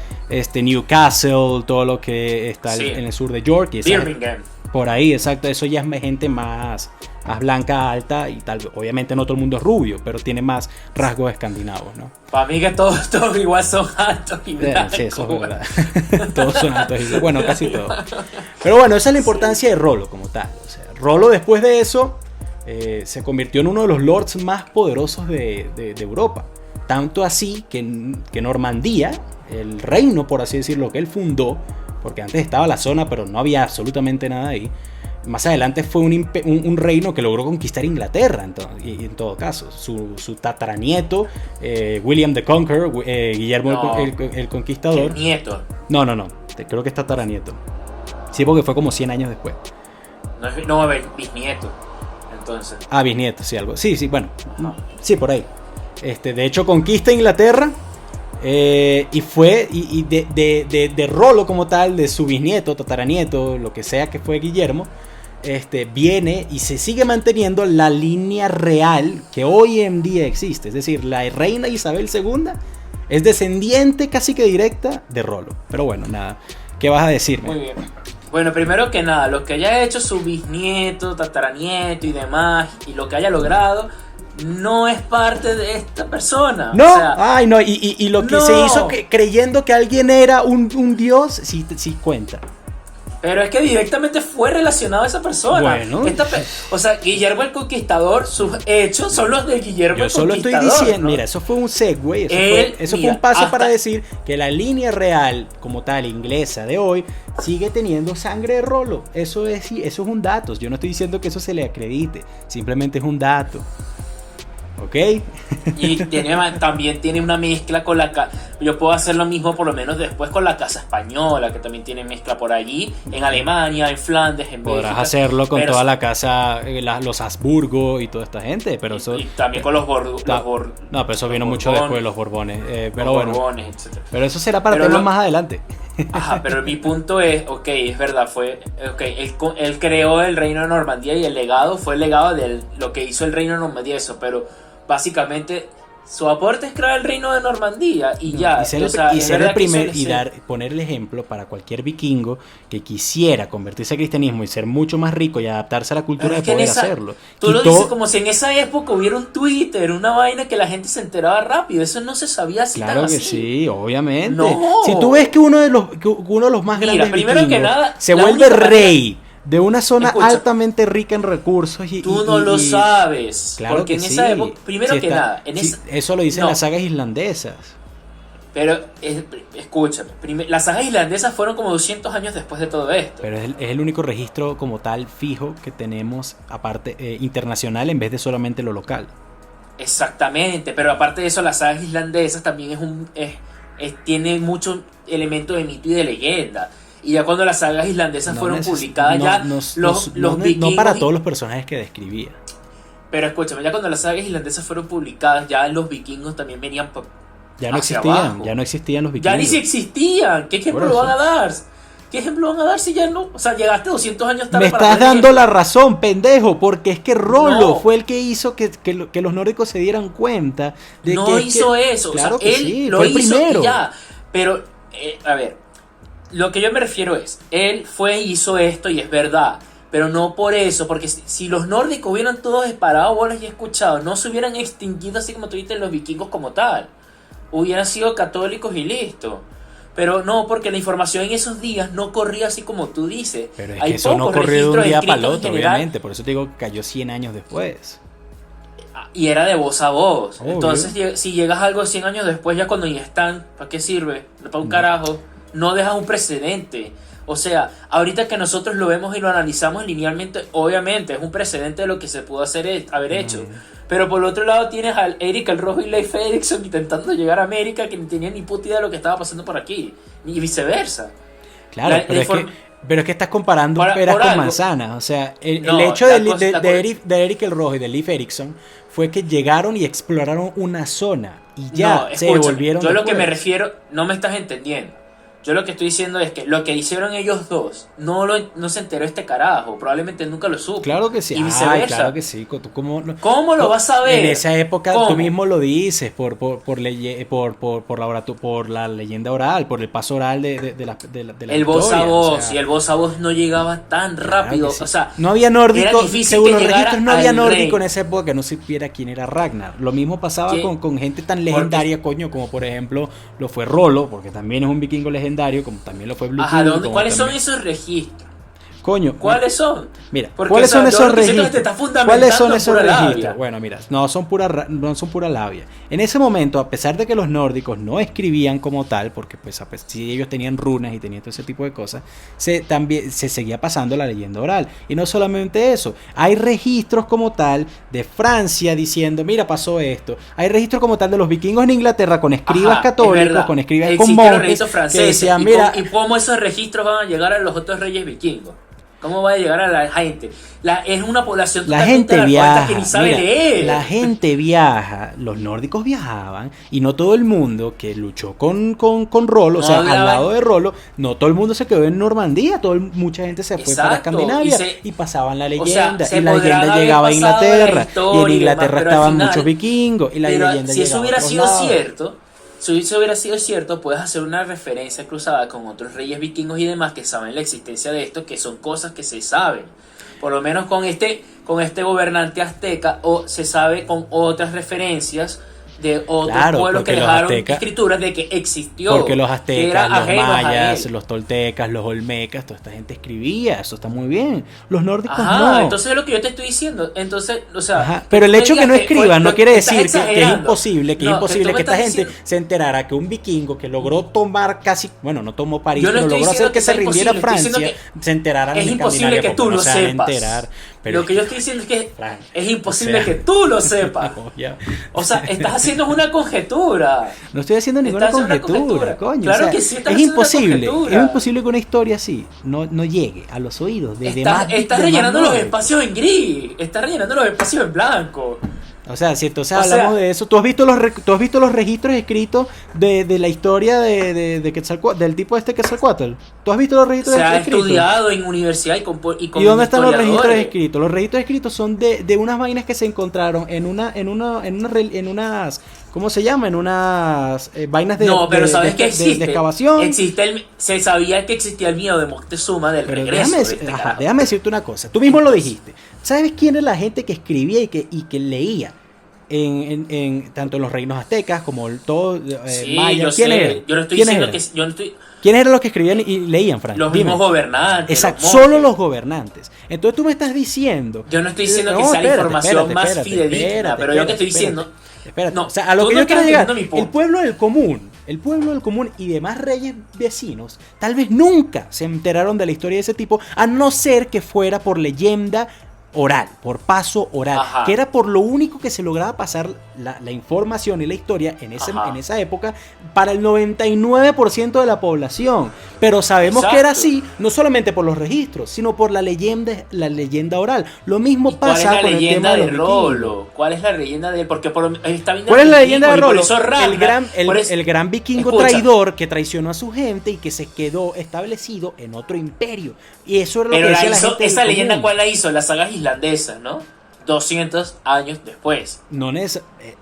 Newcastle, todo lo que está en el sur de York. Y Birmingham. Por ahí, exacto. Eso ya es gente más blanca, alta y tal. Obviamente no todo el mundo es rubio, pero tiene más rasgos escandinavos, ¿no? Para mí que todos igual son altos y blancos. Sí, eso es verdad. Todos son altos y bueno, casi todos. Pero bueno, esa es la importancia de Rollo como tal. O sea, Rollo después de eso se convirtió en uno de los lords más poderosos de Europa. Tanto así que Normandía, el reino, por así decirlo, que él fundó, porque antes estaba la zona, pero no había absolutamente nada ahí. Más adelante fue un reino que logró conquistar Inglaterra, en todo caso. Su tataranieto, William the Conqueror, Guillermo el Conquistador. ¿Qué nieto? No, creo que es tataranieto. Sí, porque fue como 100 años después. No, bisnieto. Entonces. Bisnieto, sí, algo. Sí, bueno. Sí, por ahí. De hecho, conquista Inglaterra. Y fue de Rollo como tal, de su bisnieto, tataranieto, lo que sea que fue Guillermo, viene y se sigue manteniendo la línea real que hoy en día existe. Es decir, la reina Isabel II es descendiente casi que directa de Rollo. Pero bueno, nada, ¿qué vas a decirme? Muy bien. Bueno, primero que nada, lo que haya hecho su bisnieto, tataranieto y demás, y lo que haya logrado, no es parte de esta persona. No, o sea, ay, no, y lo que no. se hizo creyendo que alguien era un dios, sí cuenta. Pero es que directamente fue relacionado a esa persona. Bueno. O sea, Guillermo el Conquistador, sus hechos son los de Guillermo Yo el solo Conquistador. estoy diciendo, ¿no? mira, eso fue un segue, eso fue Mira, un paso hasta- para decir que la línea real, como tal, inglesa de hoy, sigue teniendo sangre de Rolo. Eso es un dato. Yo no estoy diciendo que eso se le acredite, simplemente es un dato. ¿Ok? Y también tiene una mezcla con yo puedo hacer lo mismo por lo menos después con la Casa Española, que también tiene mezcla por allí, en Alemania, en Flandes, en Podrás Bélgica. hacerlo con Pero- toda la casa, los Habsburgo y toda esta gente, pero eso... Y también con los No, pero eso vino los mucho Borbones, después de los Borbones. Pero los bueno, Borbones, etc. pero eso será para Pero temas lo- más adelante. Ajá, pero mi punto es, ok, es verdad, él creó el Reino de Normandía y el legado fue el legado de lo que hizo el Reino de Normandía, eso, pero básicamente su aporte es crear el Reino de Normandía y ya. Y ser, o sea, y es ser el verdad que primer eso y le- poner el ejemplo para cualquier vikingo que quisiera convertirse al cristianismo y ser mucho más rico y adaptarse a la cultura Pero de es que en poder esa- hacerlo. Tú lo Quitó- dices como si en esa época hubiera un Twitter, una vaina que la gente se enteraba rápido. Eso no se sabía así Claro tan que así. sí, obviamente. No. Si tú ves que uno de los más Mira, grandes primero que vikingos nada, se la vuelve única manera- rey de una zona Escucha. altamente rica en recursos Tú no lo sabes. Claro porque que en esa sí. época, primero Sí que está- nada, en sí, esa, eso lo dicen no. las sagas islandesas. Pero escúchame, las sagas islandesas fueron como 200 años después de todo esto. Pero es el único registro como tal fijo que tenemos aparte internacional en vez de solamente lo local. Exactamente, pero aparte de eso, las sagas islandesas también tiene mucho elemento de mito y de leyenda. Y ya cuando las sagas islandesas fueron publicadas, los vikingos. No para todos los personajes que describía. Pero escúchame, ya cuando las sagas islandesas fueron publicadas, ya los vikingos también venían Ya no hacia existían, abajo. ya no existían los vikingos. Ya ni si existían. ¿Qué ejemplo Por eso. van a dar? ¿Qué ejemplo van a dar si ya no? O sea, llegaste 200 años tarde Me para estás tener dando ejemplo. la razón, pendejo, porque es que Rolo No. fue el que hizo que los nórdicos se dieran cuenta de No que hizo eso. Claro o sea, que él sí, lo fue el hizo primero. y ya. Pero, a ver, lo que yo me refiero es, él fue y hizo esto y es verdad. Pero no por eso, porque si los nórdicos hubieran todos parado bolas y escuchado, no se hubieran extinguido así como tú dices los vikingos como tal. Hubieran sido católicos y listo. Pero no, porque la información en esos días no corría así como tú dices. Pero es Hay que eso no pocos corrió de un registros día para el escritos en otro, general. obviamente. Por eso te digo que cayó 100 años después. Y era de voz a voz. Obvio. Entonces, si llegas a algo 100 años después, ya cuando ya están, ¿para qué sirve? Para un No. carajo. No dejas un precedente. O sea, ahorita que nosotros lo vemos y lo analizamos linealmente, obviamente es un precedente de lo que se pudo haber hecho. Pero por el otro lado tienes al Eric el Rojo y Leif Erikson intentando llegar a América que ni tenían ni puta idea de lo que estaba pasando por aquí. Y viceversa. Claro, La- pero, la pero es que estás comparando Por peras con algo. manzanas. O sea, el No, hecho la de, cosa- de- la de cosa- Eric el Rojo y de Leif Erikson fue que llegaron y exploraron una zona y ya No, se escúchame, devolvieron. yo lo que me después. refiero, no me estás entendiendo. Yo lo que estoy diciendo es que lo que hicieron ellos dos no se enteró este carajo, probablemente nunca lo supo. Claro que sí. Y viceversa. Ay, claro que sí. ¿Tú ¿Cómo lo vas a ver? En esa época ¿Cómo? tú mismo lo dices por la leyenda oral, por el paso oral de la El voz a historia, voz, o sea, y el voz a voz no llegaba tan claro rápido. que sí. O sea, no había nórdico, era difícil según que los llegara registros, no había al nórdico rey. en esa época que no supiera quién era Ragnar. Lo mismo pasaba ¿Qué? con gente tan legendaria, coño, como por ejemplo lo fue Rolo, porque también es un vikingo legendario, como también lo fue Blue ajá, Tool, como ¿cuáles son también- esos registros? Coño, ¿Cuáles son? mira, Porque, ¿cuáles o sea, son yo esos lo que siento es registros? que te estás fundamentando ¿Cuáles son en esos pura registros? labia. Bueno, mira, no son pura labia. En ese momento, a pesar de que los nórdicos no escribían como tal, porque pues sí ellos tenían runas y tenían todo ese tipo de cosas, también se seguía pasando la leyenda oral. Y no solamente eso, hay registros como tal de Francia diciendo, mira, pasó esto. Hay registros como tal de los vikingos en Inglaterra con escribas Ajá, es católicos, verdad. con escribas con Existen los monjes registros que franceses. decían, ¿Y mira, y cómo esos registros van a llegar a los otros reyes vikingos? ¿Cómo va a llegar a la gente? Es una población la totalmente gente analfabeta viaja, que ni sabe mira, leer. la gente viaja, los nórdicos viajaban y no todo el mundo que luchó con Rolo, o No sea, hablaban. al lado de Rolo, no todo el mundo se quedó en Normandía, mucha gente se fue para Exacto, Escandinavia y pasaban la o sea, leyenda se y la podrán leyenda haber llegaba a pasado Inglaterra la y historia en y Inglaterra demás, pero al estaban final- muchos vikingos y la Pero leyenda si eso llegaba a hubiera otros sido lados. cierto, si eso hubiera sido cierto, puedes hacer una referencia cruzada con otros reyes vikingos y demás que saben la existencia de esto, que son cosas que se saben. Por lo menos con este gobernante azteca, o se sabe con otras referencias de otros pueblos que dejaron escrituras de que existió. Porque los aztecas, los mayas, los toltecas, los olmecas, toda esta gente escribía, eso está muy bien. Los nórdicos no. Entonces es lo que yo te estoy diciendo. Entonces, o sea, pero el hecho que no escriban no quiere decir que es imposible, que esta gente se enterara que un vikingo que logró tomar casi, bueno, no tomó París, pero logró hacer que se rindiera Francia, se enteraran es imposible que tú lo sepas. Lo que yo estoy diciendo es que es imposible que tú lo sepas. O sea, estás haciendo una conjetura. No estoy haciendo ninguna conjetura, coño. Claro que sí, es imposible. Es imposible que una historia así no llegue a los oídos de demás. Estás rellenando los espacios en gris. Estás rellenando los espacios en blanco. O sea, si entonces hablamos de eso, ¿tú has visto los registros escritos de la historia de Quetzalcóatl, del tipo Quetzalcóatl? ¿Tú has visto los registros escritos? Se ha estudiado en universidad y con ¿Y dónde están los registros escritos? Los registros escritos son de unas vainas que se encontraron en unas ¿cómo se llama? En unas vainas de excavación. Se sabía que existía el miedo de Moctezuma del regreso. Déjame decirte una cosa. Tú mismo lo dijiste. ¿Sabes quién es la gente que escribía y que leía? Tanto en los reinos aztecas como todo maya. ¿Quiénes eran los que escribían y leían, Frank? Los mismos gobernantes. Exacto, solo los gobernantes. Entonces tú me estás diciendo... Yo no estoy diciendo que sea la información más fidedigna, pero yo te estoy diciendo... Espérate, o sea, a lo que yo quiero llegar, el pueblo del común y demás reyes vecinos tal vez nunca se enteraron de la historia de ese tipo, a no ser que fuera por leyenda oral, por paso oral, que era por lo único que se lograba pasar la información y la historia en esa época para el 99% de la población. Pero sabemos que era así, no solamente por los registros, sino por la leyenda oral. Lo mismo pasa con el tema de Rollo. ¿Cuál es la leyenda de él? Porque está viendo ¿cuál es la leyenda de Rollo? El gran vikingo traidor que traicionó a su gente y que se quedó establecido en otro imperio. Y eso era lo que decía la gente. Esa leyenda, ¿cuál la hizo? Las sagas islandesas, ¿no? 200 años después.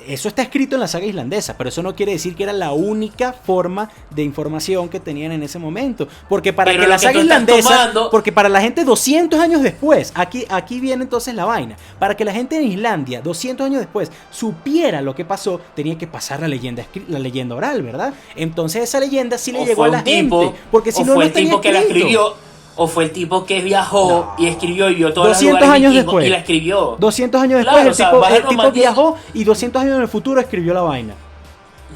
Eso está escrito en la saga islandesa, pero eso no quiere decir que era la única forma de información que tenían en ese momento. Porque para que la saga islandesa, porque para la gente 200 años después, aquí viene entonces la vaina. Para que la gente en Islandia 200 años después supiera lo que pasó, tenía que pasar la leyenda oral, ¿verdad? Entonces esa leyenda sí le llegó a la gente, porque si no, no tenía escrito. Que la escribió. O fue el tipo que viajó y escribió y vio todos los 200 años después. Y la escribió. 200 años después, el tipo viajó y 200 años en el futuro escribió la vaina.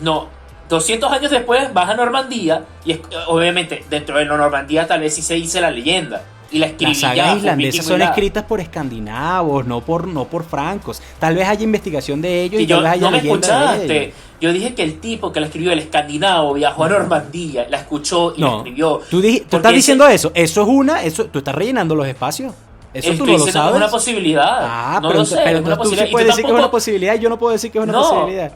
No, 200 años después vas a Normandía y obviamente dentro de la Normandía tal vez sí se dice la leyenda. Y la las sagas islandesas son escritas por escandinavos, no por francos. Tal vez haya investigación de ellos y tal vez haya no me leyenda de ellos. Yo dije que el tipo que la escribió, el escandinavo, viajó a Normandía, la escuchó y la escribió. Tú estás diciendo eso. Tú estás rellenando los espacios. Eso tú no lo sabes. Es una posibilidad. No lo sé. Pero tú sí puedes decir que es una posibilidad y yo no puedo decir que es una posibilidad.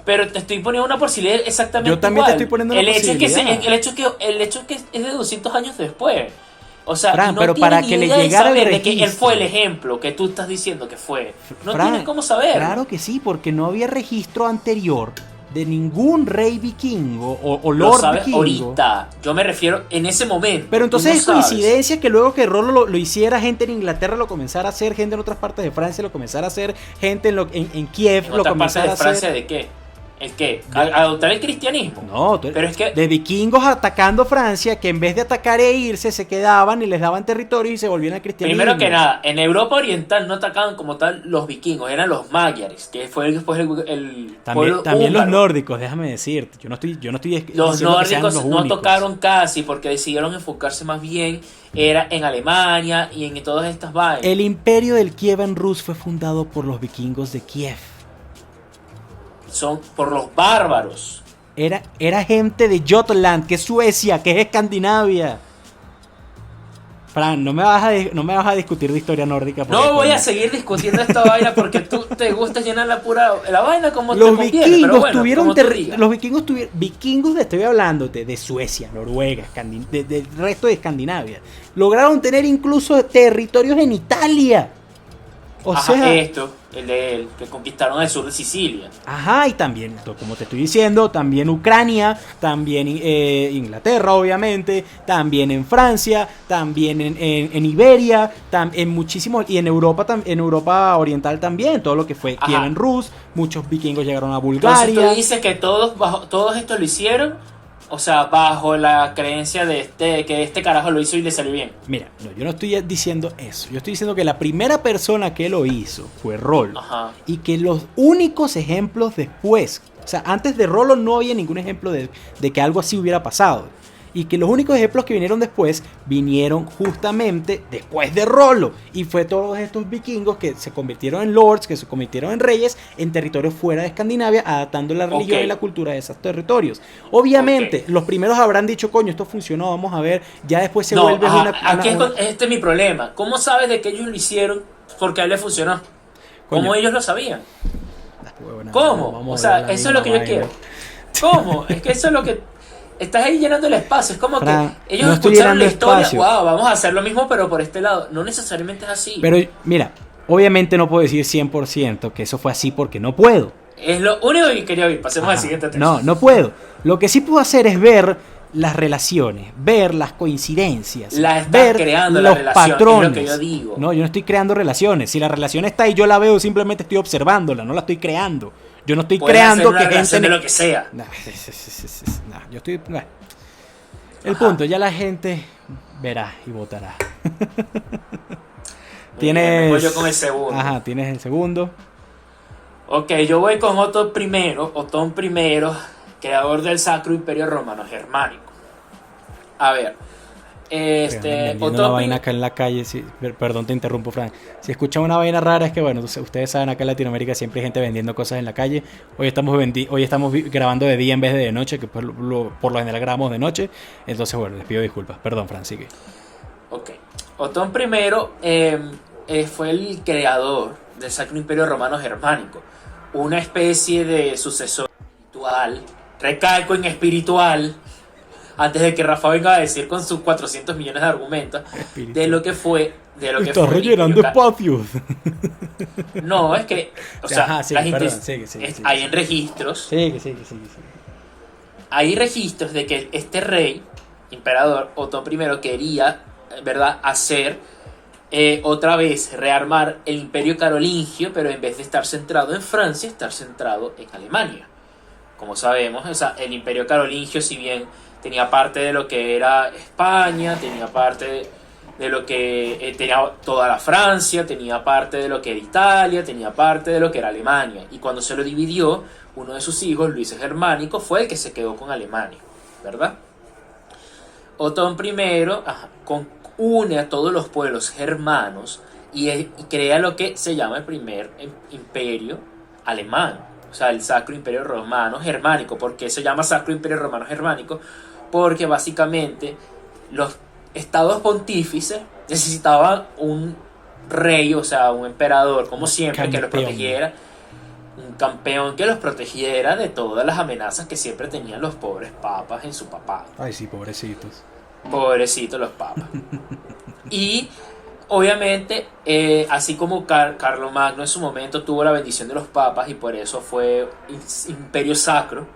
Pero te estoy poniendo una posibilidad exactamente igual. Yo también te estoy poniendo una posibilidad. El hecho es que es de 200 años después. O sea, Fran, no pero para que le llegara el registro de que él fue el ejemplo que tú estás diciendo que fue. No tienes cómo saber. Claro que sí, porque no había registro anterior de ningún rey vikingo o lord lo sabes vikingo. Ahorita, yo me refiero en ese momento. Pero entonces es coincidencia que luego que Rollo lo hiciera, gente en Inglaterra lo comenzara a hacer, gente en otras partes de Francia lo comenzara a hacer, gente en Kiev lo comenzara a hacer. ¿En otras partes de Francia de qué? ¿El qué? ¿Adoptar el cristianismo? No, pero es que de vikingos atacando Francia, que en vez de atacar e irse, se quedaban y les daban territorio y se volvían al cristianismo. Primero que nada, en Europa Oriental no atacaban como tal los vikingos, eran los magyars, que fue después el también los nórdicos, déjame decirte. Yo no estoy los nórdicos no tocaron casi porque decidieron enfocarse más bien era en Alemania y en todas estas vainas. El imperio del Kievan Rus fue fundado por los vikingos de Kiev. Son por los bárbaros. Era gente de Jutland, que es Suecia, que es Escandinavia. Fran, no me vas a discutir de historia nórdica. No voy a seguir discutiendo esta vaina porque tú te gusta llenar la vaina como te conviene. Los vikingos tuvieron, estoy hablándote de Suecia, Noruega, del resto de Escandinavia. Lograron tener incluso territorios en Italia. O Ajá, sea, el de él, que conquistaron el sur de Sicilia. ajá, y también, como te estoy diciendo, también Ucrania, también Inglaterra, obviamente, también en Francia, también en Iberia, en muchísimos, y en Europa, en Europa Oriental también, todo lo que fue Ajá. Kievan Rus, muchos vikingos llegaron a Entonces Bulgaria. tú dices que todos estos lo hicieron, o sea, bajo la creencia de que este carajo lo hizo y le salió bien. Mira, no, yo no estoy diciendo eso. Yo estoy diciendo que la primera persona que lo hizo fue Rollo. Ajá. Y que los únicos ejemplos después, o sea, antes de Rollo no había ningún ejemplo de que algo así hubiera pasado. Y que los únicos ejemplos que vinieron después vinieron justamente después de Rollo. Y fue todos estos vikingos que se convirtieron en lords, que se convirtieron en reyes en territorios fuera de Escandinavia, adaptando la religión y la cultura de esos territorios. Obviamente, los primeros habrán dicho, coño, esto funcionó, vamos a ver. Ya después se vuelve este es mi problema. ¿Cómo sabes de que ellos lo hicieron porque a él le funcionó? ¿Cómo ellos lo sabían? ¿Cómo? O sea, eso es lo que yo quiero. ¿Cómo? Es que eso es lo que... Estás ahí llenando el espacio. Es como Fran, que ellos no estoy escucharon llenando la historia. espacio. Wow, vamos a hacer lo mismo, pero por este lado. No necesariamente es así. Pero mira, obviamente no puedo decir 100% que eso fue así porque no puedo. Es lo único que quería oír. Pasemos al siguiente tema. No puedo. Lo que sí puedo hacer es ver las relaciones, ver las coincidencias, ver creando los la relación, patrones. es lo que yo digo. No, yo no estoy creando relaciones. Si la relación está ahí, yo la veo, simplemente estoy observándola, no la estoy creando. Yo no estoy creando que gente de lo que sea. Yo estoy. El punto, ya la gente verá y votará. Tienes. Voy yo con el segundo. Ajá, tienes el segundo. Ok, yo voy con Otón I, creador del Sacro Imperio Romano Germánico. A ver, una vaina acá en la calle, perdón, te interrumpo, Frank. Si escuchan una vaina rara es que, bueno, ustedes saben, acá en Latinoamérica siempre hay gente vendiendo cosas en la calle. Hoy estamos grabando de día en vez de noche, que por lo general grabamos de noche. Entonces, bueno, les pido disculpas. Perdón, Frank, sigue. Ok, Otón I fue el creador del Sacro Imperio Romano Germánico, una especie de sucesor espiritual, recalco en espiritual, antes de que Rafa venga a decir con sus 400 millones de argumentos de lo que fue Estás rellenando espacios. No, es que, o sea, ajá, sigue, hay en registros. Sigue. Hay registros de que este rey, emperador Otón I, quería, ¿verdad?, hacer otra vez rearmar el Imperio Carolingio, pero en vez de estar centrado en Francia, estar centrado en Alemania. Como sabemos, o sea, el Imperio Carolingio, si bien tenía parte de lo que era España, tenía parte de lo que tenía toda la Francia, tenía parte de lo que era Italia, tenía parte de lo que era Alemania. Y cuando se lo dividió, uno de sus hijos, Luis el Germánico, fue el que se quedó con Alemania, ¿verdad? Otón I une a todos los pueblos germanos y crea lo que se llama el primer imperio alemán, o sea, el Sacro Imperio Romano Germánico. ¿Por qué se llama Sacro Imperio Romano Germánico? Porque básicamente los estados pontífices necesitaban un rey, o sea, un emperador, como siempre, que los protegiera, un campeón que los protegiera de todas las amenazas que siempre tenían los pobres papas en su papado. Ay, sí, pobrecitos. Pobrecitos los papas. Y obviamente, así como Carlomagno en su momento tuvo la bendición de los papas y por eso fue imperio sacro,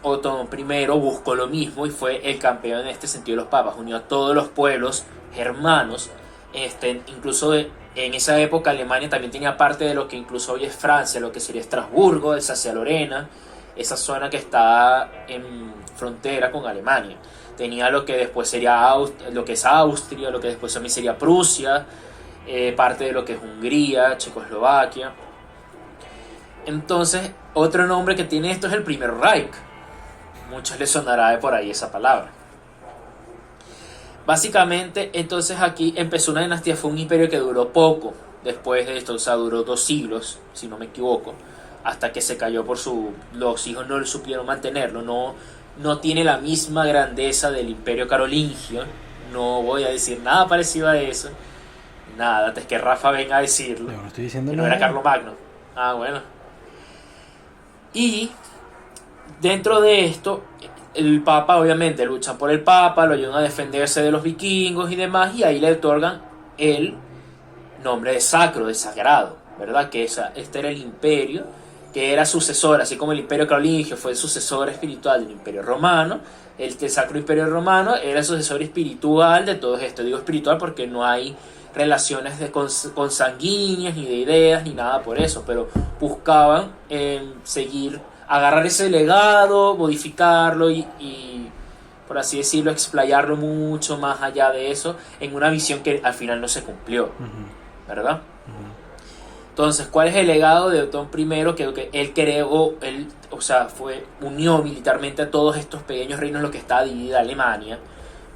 Otón I buscó lo mismo y fue el campeón en este sentido de los papas. Unió a todos los pueblos germanos, incluso en esa época Alemania también tenía parte de lo que incluso hoy es Francia, lo que sería Estrasburgo, Alsacia-Lorena, esa zona que está en frontera con Alemania. Tenía lo que después sería lo que es Austria, lo que después también sería Prusia, parte de lo que es Hungría, Checoslovaquia. Entonces, otro nombre que tiene esto es el Primer Reich. Muchos les sonará de por ahí esa palabra. Básicamente, entonces aquí empezó una dinastía, fue un imperio que duró poco después de esto, o sea, duró 2 siglos, si no me equivoco, hasta que se cayó los hijos no supieron mantenerlo, no tiene la misma grandeza del Imperio Carolingio, no voy a decir nada parecido a eso, nada, antes que Rafa venga a decirlo, no estoy diciendo que nada. No era Carlomagno. Ah, bueno. Y dentro de esto, el Papa obviamente luchan por el Papa, lo ayudan a defenderse de los vikingos y demás, y ahí le otorgan el nombre de sacro, de sagrado, ¿verdad? Que este era el imperio, que era sucesor, así como el imperio carolingio fue el sucesor espiritual del imperio romano, el Sacro Imperio Romano era el sucesor espiritual de todo esto. Digo espiritual porque no hay relaciones consanguíneas, ni de ideas, ni nada por eso, pero buscaban seguir, agarrar ese legado, modificarlo y, por así decirlo, explayarlo mucho más allá de eso, en una visión que al final no se cumplió, ¿verdad? Entonces, ¿cuál es el legado de Otón I? Que él creó, unió militarmente a todos estos pequeños reinos, lo que estaba dividida Alemania,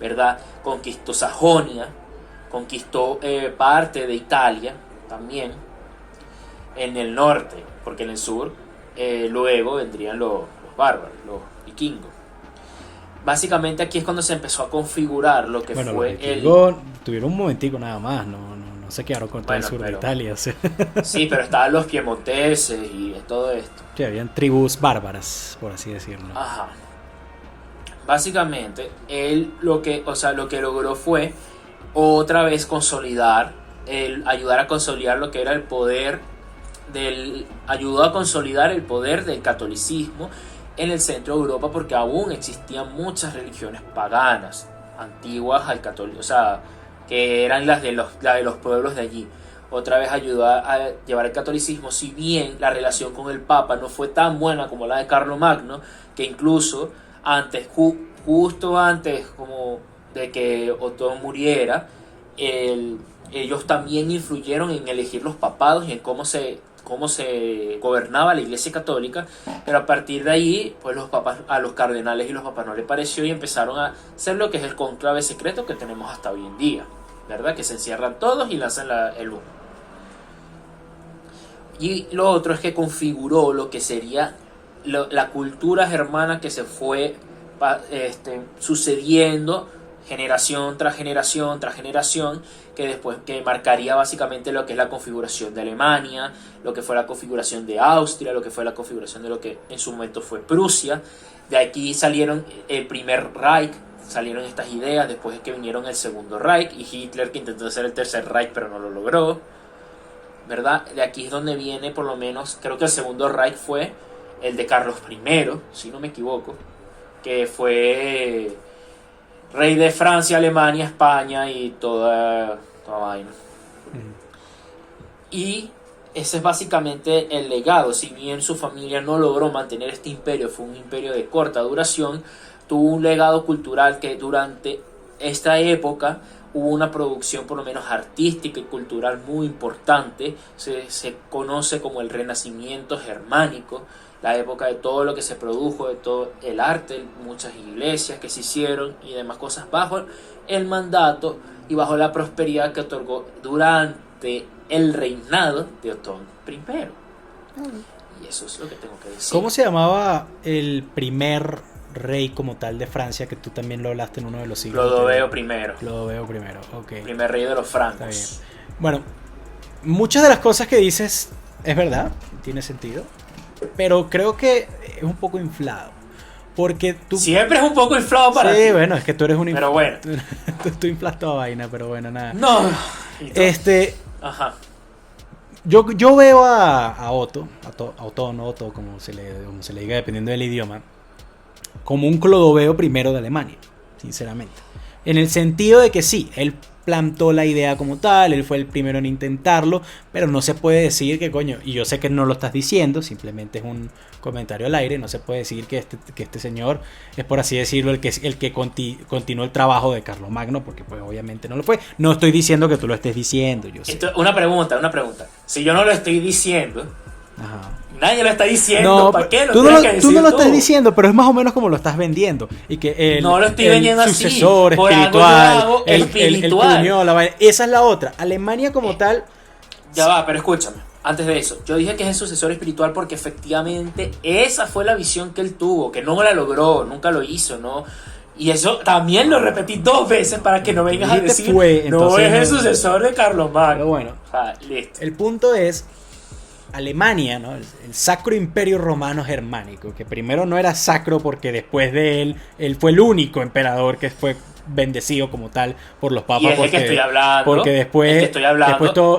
¿verdad? Conquistó Sajonia, conquistó parte de Italia también, en el norte, porque en el sur luego vendrían los bárbaros, los vikingos. Básicamente aquí es cuando se empezó a configurar lo que fue tuvieron un momentico nada más, no se quedaron con todo el sur de Italia. ¿Sí? Sí, pero estaban los piemonteses y todo esto. Sí, habían tribus bárbaras, por así decirlo. Ajá. Básicamente, él lo que logró fue otra vez ayudar a consolidar lo que era el poder ayudó a consolidar el poder del catolicismo en el centro de Europa, porque aún existían muchas religiones paganas antiguas al catolicismo, que eran las de los pueblos de allí. Otra vez ayudó a llevar el catolicismo, si bien la relación con el Papa no fue tan buena como la de Carlomagno, que incluso justo antes como de que Otón muriera, ellos también influyeron en elegir los papados y en cómo se gobernaba la Iglesia Católica, pero a partir de ahí, pues a los cardenales y los papas no les pareció y empezaron a hacer lo que es el cónclave secreto que tenemos hasta hoy en día, ¿verdad? Que se encierran todos y lanzan el humo. Y lo otro es que configuró lo que sería la cultura germana que se fue sucediendo generación tras generación tras generación, que marcaría básicamente lo que es la configuración de Alemania, lo que fue la configuración de Austria, lo que fue la configuración de lo que en su momento fue Prusia. De aquí salieron el primer Reich, salieron estas ideas, después de que vinieron el segundo Reich y Hitler, que intentó hacer el tercer Reich pero no lo logró, ¿verdad? De aquí es donde viene, por lo menos, creo que el segundo Reich fue el de Carlos I, si no me equivoco, que fue rey de Francia, Alemania, España y toda vaina. Y ese es básicamente el legado. Si bien su familia no logró mantener este imperio, fue un imperio de corta duración, tuvo un legado cultural que durante esta época hubo una producción por lo menos artística y cultural muy importante. Se conoce como el Renacimiento germánico, la época de todo lo que se produjo, de todo el arte, muchas iglesias que se hicieron y demás cosas bajo el mandato y bajo la prosperidad que otorgó durante el reinado de Otón I. Y eso es lo que tengo que decir. ¿Cómo se llamaba el primer rey como tal de Francia, que tú también lo hablaste en uno de los siglos? Clodoveo I, ok. Primer rey de los francos. Bueno, muchas de las cosas que dices es verdad, tiene sentido, pero creo que es un poco inflado. Porque tú... Siempre es un poco inflado para ti. Sí, bueno, es que tú eres un pero bueno. Tú inflas toda vaina, pero bueno, nada. No. Ajá. Yo veo a Otto, como se le diga dependiendo del idioma, como un Clodoveo I de Alemania, sinceramente. En el sentido de que sí, él plantó la idea como tal, él fue el primero en intentarlo, pero no se puede decir que, coño, y yo sé que no lo estás diciendo, simplemente es un comentario al aire, no se puede decir que este señor es, por así decirlo, el que continuó el trabajo de Carlomagno, porque pues obviamente no lo fue. No estoy diciendo que tú lo estés diciendo, yo sé. Una pregunta. Si yo no lo estoy diciendo, ajá, nadie lo está diciendo, no, ¿para qué? Tú no lo estás diciendo, pero es más o menos como lo estás vendiendo. Y que no lo estoy vendiendo así. Sucesor espiritual, espiritual. Esa es la otra. Alemania como tal. Ya va, pero escúchame. Antes de eso, yo dije que es el sucesor espiritual porque efectivamente esa fue la visión que él tuvo, que no la logró, nunca lo hizo, ¿no? Y eso también lo repetí 2 veces para que no vengas a decir no es el sucesor de Carlomagno. Pero bueno, listo. El punto es Alemania, ¿no? El Sacro Imperio Romano Germánico, que primero no era sacro porque después de él fue el único emperador que fue bendecido como tal por los papas. Y es el que estoy hablando. Porque después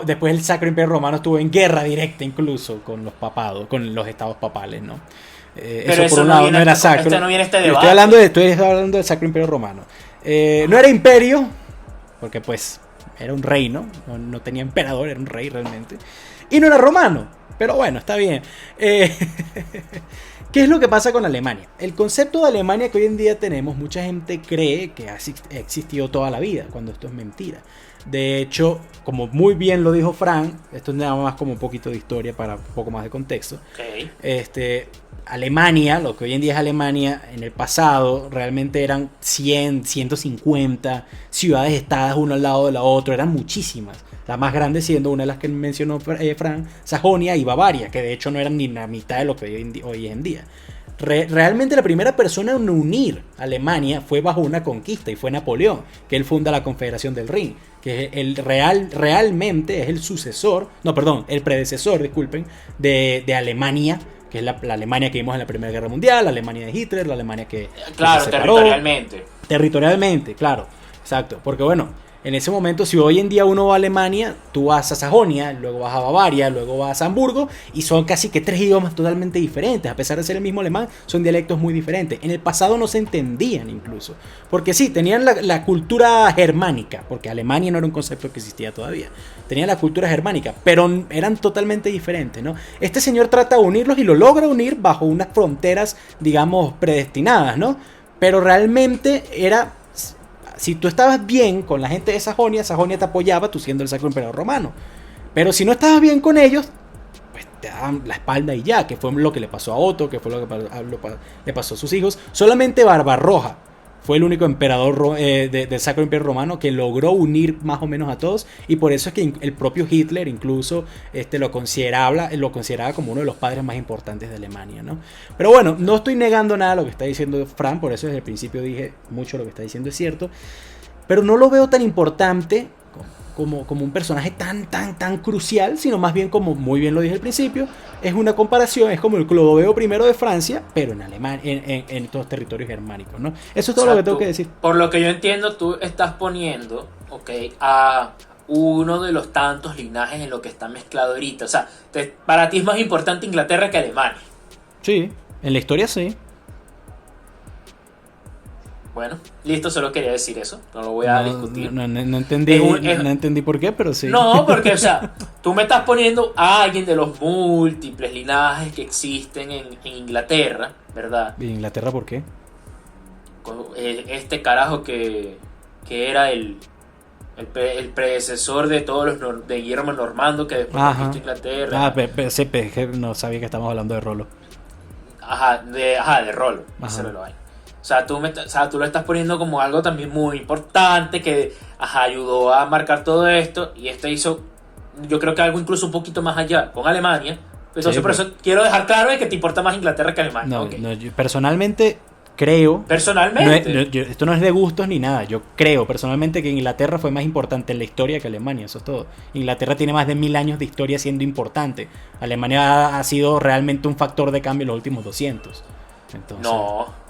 después el Sacro Imperio Romano estuvo en guerra directa incluso con los papados, con los estados papales, ¿no? Pero eso por un lado no era sacro. No viene este debate. Estoy hablando del Sacro Imperio Romano. No era imperio, porque pues era un rey, ¿no? No tenía emperador, era un rey realmente. Y no era romano, pero bueno, está bien. ¿Qué es lo que pasa con Alemania? El concepto de Alemania que hoy en día tenemos, mucha gente cree que ha existido toda la vida, cuando esto es mentira. De hecho, como muy bien lo dijo Fran, esto es nada más como un poquito de historia para un poco más de contexto. Okay. Alemania, lo que hoy en día es Alemania, en el pasado realmente eran 100, 150 ciudades-estados uno al lado de la otra, eran muchísimas. La más grande siendo una de las que mencionó Fran, Sajonia y Bavaria, que de hecho no eran ni la mitad de lo que hoy en día. Realmente la primera persona en unir a Alemania fue bajo una conquista y fue Napoleón, que él funda la Confederación del Rin, que realmente es el predecesor, de Alemania, que es la Alemania que vimos en la Primera Guerra Mundial, la Alemania de Hitler, la Alemania que claro, se separó. Territorialmente, claro, exacto, porque bueno, en ese momento, si hoy en día uno va a Alemania, tú vas a Sajonia, luego vas a Bavaria, luego vas a Hamburgo, y son casi que 3 idiomas totalmente diferentes. A pesar de ser el mismo alemán, son dialectos muy diferentes. En el pasado no se entendían incluso, porque sí, tenían la cultura germánica, porque Alemania no era un concepto que existía todavía. Tenían la cultura germánica, pero eran totalmente diferentes, ¿no? Este señor trata de unirlos y lo logra unir bajo unas fronteras, digamos, predestinadas, ¿no? Pero realmente era... Si tú estabas bien con la gente de Sajonia, Sajonia te apoyaba, tú siendo el Sacro Imperio Romano. Pero si no estabas bien con ellos, pues te daban la espalda y ya, que fue lo que le pasó a Otto, que fue lo que le pasó a sus hijos. Solamente Barbarroja fue el único emperador del Sacro Imperio Romano que logró unir más o menos a todos, y por eso es que el propio Hitler incluso lo consideraba como uno de los padres más importantes de Alemania, ¿no? Pero bueno, no estoy negando nada de lo que está diciendo Fran, por eso desde el principio dije mucho lo que está diciendo es cierto, pero no lo veo tan importante como un personaje tan crucial, sino más bien, como muy bien lo dije al principio, es una comparación, es como el Clodoveo I de Francia, pero en Alemania, en todos los territorios germánicos, ¿no? Eso es todo lo que tengo que decir. Por lo que yo entiendo, tú estás poniendo, a uno de los tantos linajes en lo que está mezclado ahorita. O sea, para ti es más importante Inglaterra que Alemania. Sí, en la historia sí. Bueno, listo, solo quería decir eso. No lo voy a discutir. No entendí, no entendí por qué, pero sí. No, porque, o sea, tú me estás poniendo a alguien de los múltiples linajes que existen en Inglaterra, ¿verdad? ¿Y Inglaterra por qué? Este carajo que era el predecesor de todos los de Guillermo Normando, que después conquistó Inglaterra. No sabía que estamos hablando de Rollo. De Rollo. Eso lo hay. O sea, tú lo estás poniendo como algo también muy importante que ayudó a marcar todo esto, y esto hizo, yo creo que algo incluso un poquito más allá con Alemania. Entonces, por eso quiero dejar claro de que te importa más Inglaterra que Alemania. No, yo personalmente creo... Esto no es de gustos ni nada. Yo creo personalmente que Inglaterra fue más importante en la historia que Alemania, eso es todo. Inglaterra tiene más de 1000 años de historia siendo importante. Alemania ha sido realmente un factor de cambio en los últimos 200. Entonces... No...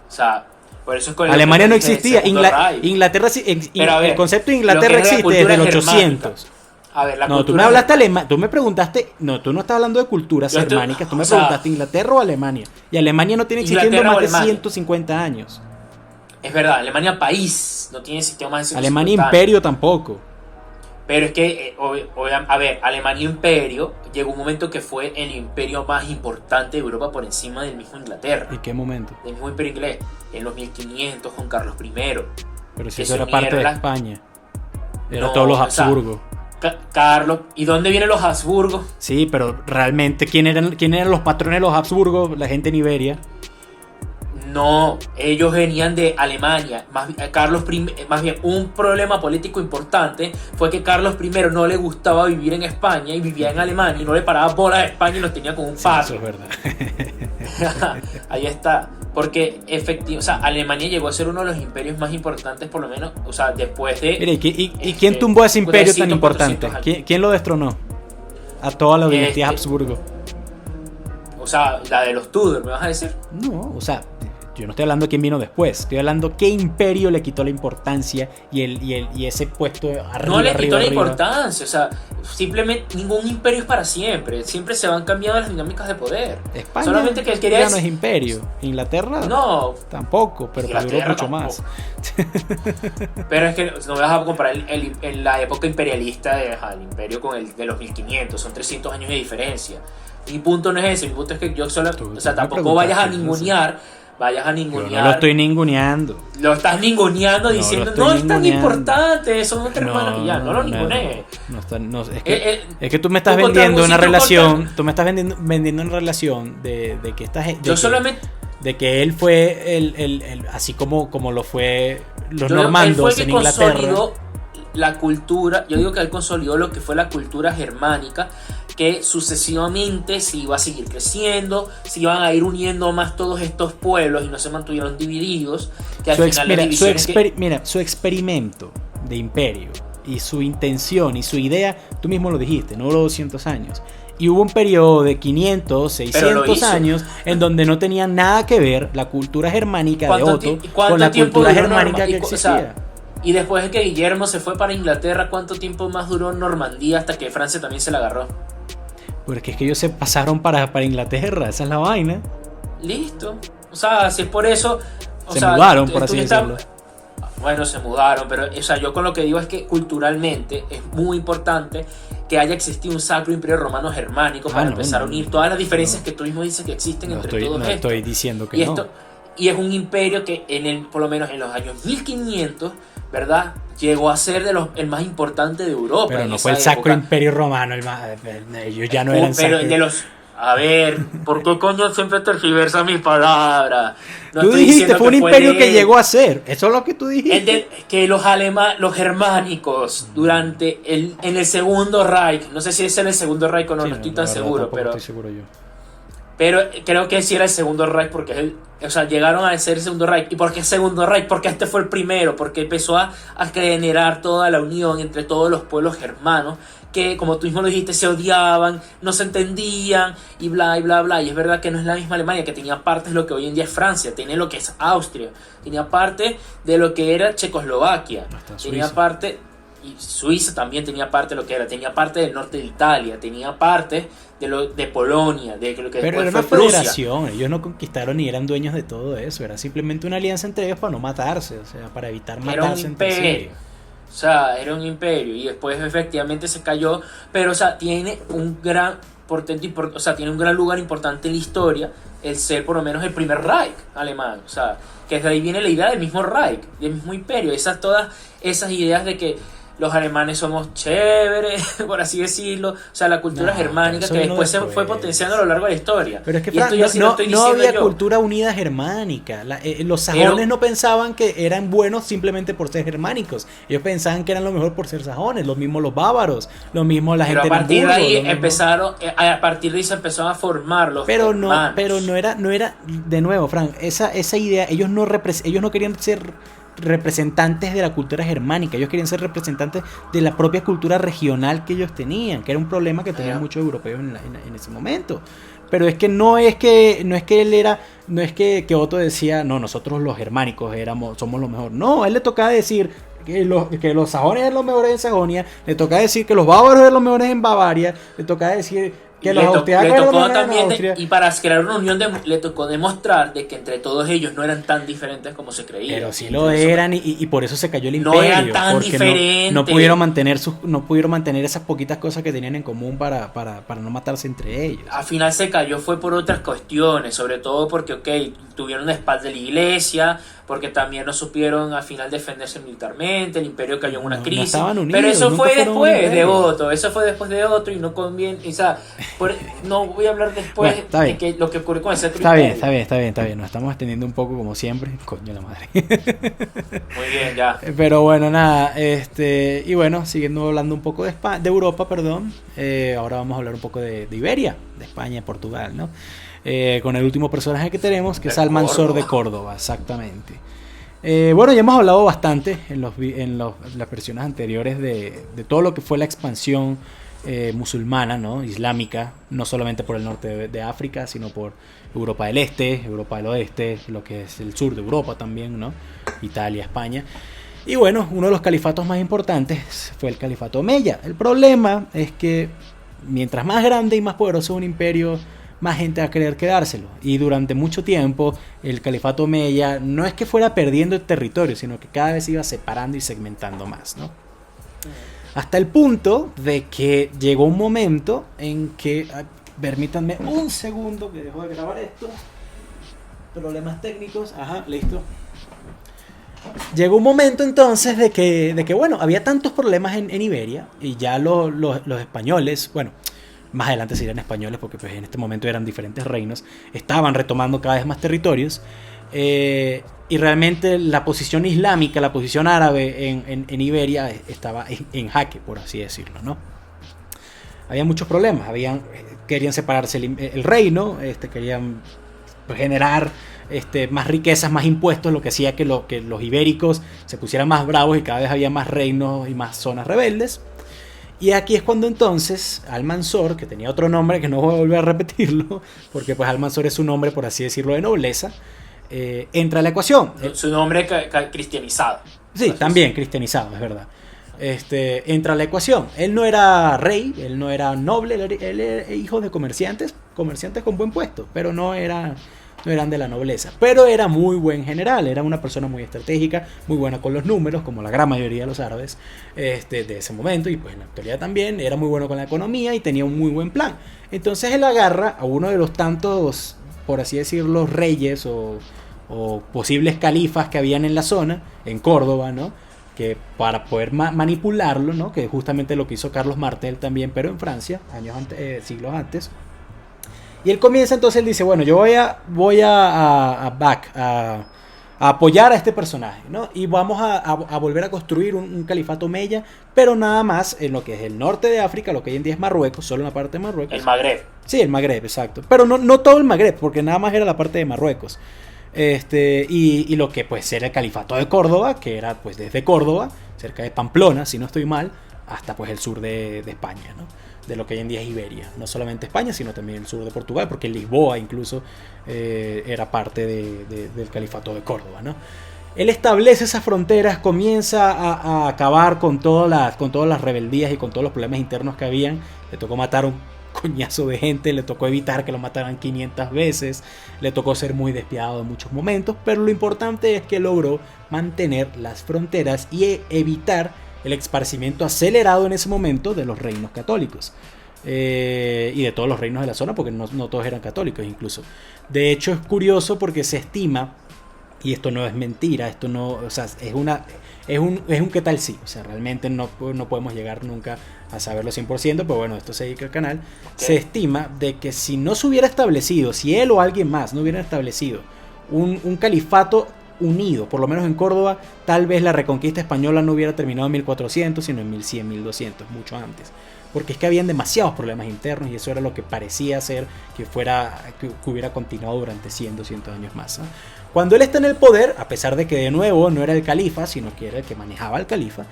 O sea, por eso es con Alemania no existía. Inglaterra, el concepto de Inglaterra existe desde el 800. A ver, tú me hablaste alemán, tú me preguntaste, no, tú no estás hablando de culturas germánicas, tú me preguntaste Inglaterra o Alemania. Y Alemania no tiene existiendo más de 150 años. Es verdad, Alemania país no tiene existido más de 150 Alemania imperio tampoco. Pero es que, a ver, Alemania Imperio llegó un momento que fue el imperio más importante de Europa por encima del mismo Inglaterra. ¿Y qué momento? Del mismo imperio inglés, en los 1500 con Carlos I. Pero si eso era parte de España. Era todos los Habsburgo. Carlos, ¿y dónde vienen los Habsburgo? Sí, pero realmente, ¿quién eran los patrones de los Habsburgo? La gente en Iberia. No, ellos venían de Alemania. Más bien, un problema político importante fue que Carlos I no le gustaba vivir en España y vivía en Alemania y no le paraba bola a España y los tenía como un patio. Eso es verdad. Ahí está. Porque Alemania llegó a ser uno de los imperios más importantes, por lo menos, después de... Mira, ¿y quién tumbó ese imperio tan importante? ¿Quién lo destronó? A toda la dinastía Habsburgo. La de los Tudor, ¿me vas a decir? No, yo no estoy hablando de quién vino después, estoy hablando qué imperio le quitó la importancia y ese puesto arriba. No le quitó arriba, la arriba. importancia, o sea, simplemente ningún imperio es para siempre. Siempre se van cambiando las dinámicas de poder. España solamente que él quería ya no es imperio. Inglaterra no, tampoco, pero duró mucho más. Pero es que no vas a comparar la época imperialista del imperio con el de los 1500, son 300 años de diferencia. Mi punto no es ese, mi punto es que yo solo, o sea, tampoco vayas a ningunear. Yo no lo estoy ninguneando. Lo estás ninguneando diciendo, no es tan importante, son otros hermanos y ya, no lo ningunees. Es que tú me estás vendiendo una relación, tú me estás vendiendo una relación de que esta gente... Yo solamente... De que él fue el así como lo fue los normandos en Inglaterra. Consolidó la cultura, yo digo que él consolidó lo que fue la cultura germánica, que sucesivamente se iba a seguir creciendo, se iban a ir uniendo más todos estos pueblos y no se mantuvieron divididos. Que al final su experimento de imperio y su intención y su idea, tú mismo lo dijiste, no duró 200 años. Y hubo un periodo de 500, 600 años en donde no tenía nada que ver la cultura germánica de Otto con la cultura germánica que existía. O sea, y después de que Guillermo se fue para Inglaterra, ¿cuánto tiempo más duró Normandía hasta que Francia también se la agarró? Porque es que ellos se pasaron para Inglaterra, esa es la vaina. Listo. O sea, si es por eso... mudaron, por así decirlo. Bueno, se mudaron, pero o sea, yo con lo que digo es que culturalmente es muy importante que haya existido un sacro imperio romano germánico para empezar a unir todas las diferencias que tú mismo dices que existen entre todos estos. No estoy diciendo que no. Y es un imperio que por lo menos en los años 1500, ¿verdad? Llegó a ser el más importante de Europa. Pero no fue el Sacro Imperio Romano, ellos ya no eran pero de los... A ver, ¿por qué coño siempre tergiversas mis palabras? No tú dijiste, fue un imperio que llegó a ser. Eso es lo que tú dijiste. Que los germánicos, durante en el Segundo Reich, no sé si es en el Segundo Reich o no, no estoy tan seguro, pero... Estoy seguro yo. Pero creo que sí era el Segundo Reich porque llegaron a ser el Segundo Reich. ¿Y por qué Segundo Reich? Porque este fue el primero, porque empezó a generar toda la unión entre todos los pueblos germanos que, como tú mismo lo dijiste, se odiaban, no se entendían y bla, y bla, bla. Y es verdad que no es la misma Alemania, que tenía partes de lo que hoy en día es Francia, tiene lo que es Austria, tenía parte de lo que era Checoslovaquia, tenía parte... Y Suiza también tenía parte de lo que era, tenía parte del norte de Italia, tenía parte de Polonia, de lo que pero después era una fue Prusia. federación, ellos no conquistaron ni eran dueños de todo eso, era simplemente una alianza entre ellos para no matarse, o sea, para evitar matarse entre sí. O sea, era un imperio y después efectivamente se cayó, pero o sea, tiene un gran tiene un gran lugar importante en la historia el ser por lo menos el primer Reich alemán, o sea, que de ahí viene la idea del mismo Reich, del mismo imperio, todas esas ideas de que los alemanes somos chéveres, por así decirlo, o sea, la cultura germánica que después se fue potenciando a lo largo de la historia. Pero es que no había cultura unida germánica. Los sajones no pensaban que eran buenos simplemente por ser germánicos. Ellos pensaban que eran lo mejor por ser sajones, lo mismo los bávaros, lo mismo la gente de Hamburgo. A partir de ahí se empezaron a formar los germanos. Pero no era, de nuevo, Frank, esa idea, ellos no querían ser representantes de la cultura germánica, ellos querían ser representantes de la propia cultura regional que ellos tenían, que era un problema que tenían muchos europeos en ese momento. Pero es que no es que Otto decía, no, nosotros los germánicos somos los mejores. No, a él le tocaba decir que los sajones eran los mejores en Sajonia, le tocaba decir que los bávaros eran los mejores en Bavaria, le tocaba decir que los austriacos eran los mejores en Austria. Y para crear una unión le tocó demostrar de que entre todos ellos no eran tan diferentes como se creía. Pero sí lo eran y por eso se cayó el imperio. No eran tan porque diferentes. No pudieron mantener esas poquitas cosas que tenían en común para no matarse entre ellos. Al final se cayó fue por otras cuestiones, sobre todo porque tuvieron la espalda de la iglesia, porque también no supieron al final defenderse militarmente, el imperio cayó en una crisis. Estaban unidos, pero eso fue después de Otto, y no conviene, o sea, no voy a hablar después de que lo que ocurrió con ese Está bien, nos estamos extendiendo un poco como siempre, coño la madre. Muy bien, ya. Pero bueno, nada, y bueno, siguiendo hablando un poco de Europa, perdón, ahora vamos a hablar un poco de Iberia, de España y Portugal, ¿no? Con el último personaje que tenemos, que es Almanzor de Córdoba, exactamente. Bueno, ya hemos hablado bastante en las versiones anteriores de todo lo que fue la expansión musulmana, ¿no? Islámica, no solamente por el norte de África, sino por Europa del Este, Europa del Oeste, lo que es el sur de Europa también, ¿no? Italia, España. Y bueno, uno de los califatos más importantes fue el califato omeya. El problema es que mientras más grande y más poderoso un imperio, más gente va a querer quedárselo. Y durante mucho tiempo el califato omeya no es que fuera perdiendo el territorio, sino que cada vez se iba separando y segmentando más, ¿no? Hasta el punto de que llegó un momento en que, permítanme un segundo que dejo de grabar esto, problemas técnicos, ajá, listo. Llegó un momento entonces de que bueno, había tantos problemas en Iberia y ya los españoles, bueno, más adelante serían españoles porque pues en este momento eran diferentes reinos, estaban retomando cada vez más territorios, y realmente la posición islámica, la posición árabe en Iberia estaba en jaque, por así decirlo, ¿no? Había muchos problemas, querían separarse el reino, querían generar más riquezas, más impuestos, lo que hacía que los ibéricos se pusieran más bravos y cada vez había más reinos y más zonas rebeldes. Y aquí es cuando entonces Almanzor, que tenía otro nombre que no voy a volver a repetirlo, porque pues Almanzor es un nombre, por así decirlo, de nobleza, entra a la ecuación. Su nombre cristianizado. Sí, también cristianizado, es verdad. Entra a la ecuación. Él no era rey, él no era noble, él era hijo de comerciantes con buen puesto, pero no eran de la nobleza. Pero era muy buen general, era una persona muy estratégica, muy buena con los números, como la gran mayoría de los árabes de ese momento, y pues en la actualidad también, era muy bueno con la economía y tenía un muy buen plan. Entonces él agarra a uno de los tantos, por así decirlo, reyes o posibles califas que habían en la zona, en Córdoba, ¿no? Que para poder manipularlo, ¿no? Que justamente lo que hizo Carlos Martel también, pero en Francia, siglos antes. Y él comienza entonces, él dice, bueno, yo voy a apoyar a este personaje, ¿no? Y vamos a volver a construir un califato omeya, pero nada más en lo que es el norte de África, lo que hoy en día es Marruecos, solo en la parte de Marruecos. El Magreb. Sí, el Magreb, exacto. Pero no todo el Magreb, porque nada más era la parte de Marruecos. Y lo que pues era el califato de Córdoba, que era pues desde Córdoba, cerca de Pamplona, si no estoy mal, hasta pues el sur de España, ¿no? De lo que hoy en día es Iberia, no solamente España, sino también el sur de Portugal, porque Lisboa incluso era parte del califato de Córdoba, ¿no? Él establece esas fronteras, comienza a acabar con todas las rebeldías y con todos los problemas internos que habían. Le tocó matar un coñazo de gente, le tocó evitar que lo mataran 500 veces, le tocó ser muy despiadado en muchos momentos, pero lo importante es que logró mantener las fronteras y evitar el esparcimiento acelerado en ese momento de los reinos católicos, y de todos los reinos de la zona, porque no todos eran católicos incluso. De hecho es curioso porque se estima, y esto no es mentira, esto no, o sea, es un qué tal sí, o sea, realmente no podemos llegar nunca a saberlo 100%, pero bueno, esto se dedica al canal. Okay. Se estima de que si no se hubiera establecido, si él o alguien más no hubiera establecido un califato unido, por lo menos en Córdoba, tal vez la reconquista española no hubiera terminado en 1400, sino en 1100, 1200, mucho antes. Porque es que habían demasiados problemas internos y eso era lo que parecía ser que hubiera continuado durante 100, 200 años más, ¿eh? Cuando él está en el poder, a pesar de que de nuevo no era el califa, sino que era el que manejaba al califa,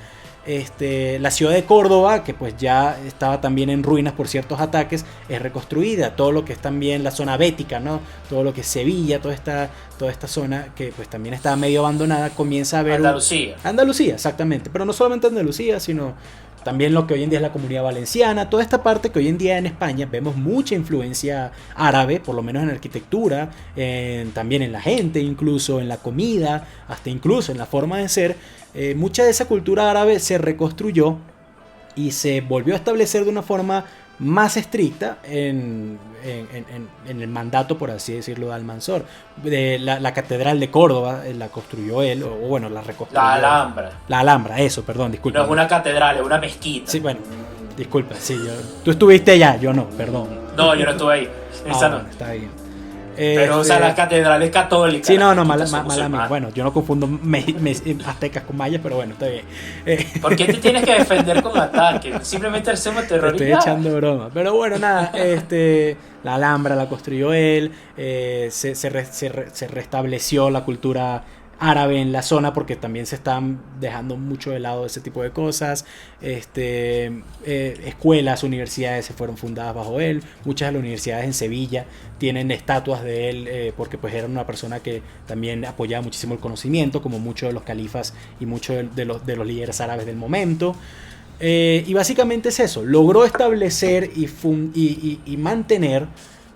la ciudad de Córdoba, que pues ya estaba también en ruinas por ciertos ataques, es reconstruida. Todo lo que es también la zona bética, ¿no? Todo lo que es Sevilla, toda esta zona que pues también estaba medio abandonada, comienza a ver Andalucía, exactamente. Pero no solamente Andalucía, sino también lo que hoy en día es la Comunidad Valenciana, toda esta parte que hoy en día en España vemos mucha influencia árabe, por lo menos en la arquitectura, también en la gente, incluso en la comida, hasta incluso en la forma de ser. Mucha de esa cultura árabe se reconstruyó y se volvió a establecer de una forma más estricta en el mandato, por así decirlo, de Almanzor. La catedral de Córdoba la construyó él, o bueno, la reconstruyó. La Alhambra, eso, perdón, disculpa. No es una catedral, es una mezquita. Sí, bueno, disculpa, sí, tú estuviste allá, yo no, perdón. No, yo no estuve ahí. Esa no. Bueno, está bien. Pero, o sea, la catedral es católica. Sí, no, mala mía. Bueno, yo no confundo aztecas con mayas, pero bueno, está bien. ¿Por qué te tienes que defender con ataque? Simplemente hacemos terrorismo. Estoy echando broma. Pero bueno, nada, la Alhambra la construyó él, se restableció la cultura árabe en la zona, porque también se están dejando mucho de lado ese tipo de cosas. Escuelas, universidades se fueron fundadas bajo él. Muchas de las universidades en Sevilla tienen estatuas de él, porque pues era una persona que también apoyaba muchísimo el conocimiento, como muchos de los califas y muchos de los líderes árabes del momento. Y básicamente es eso, logró establecer y mantener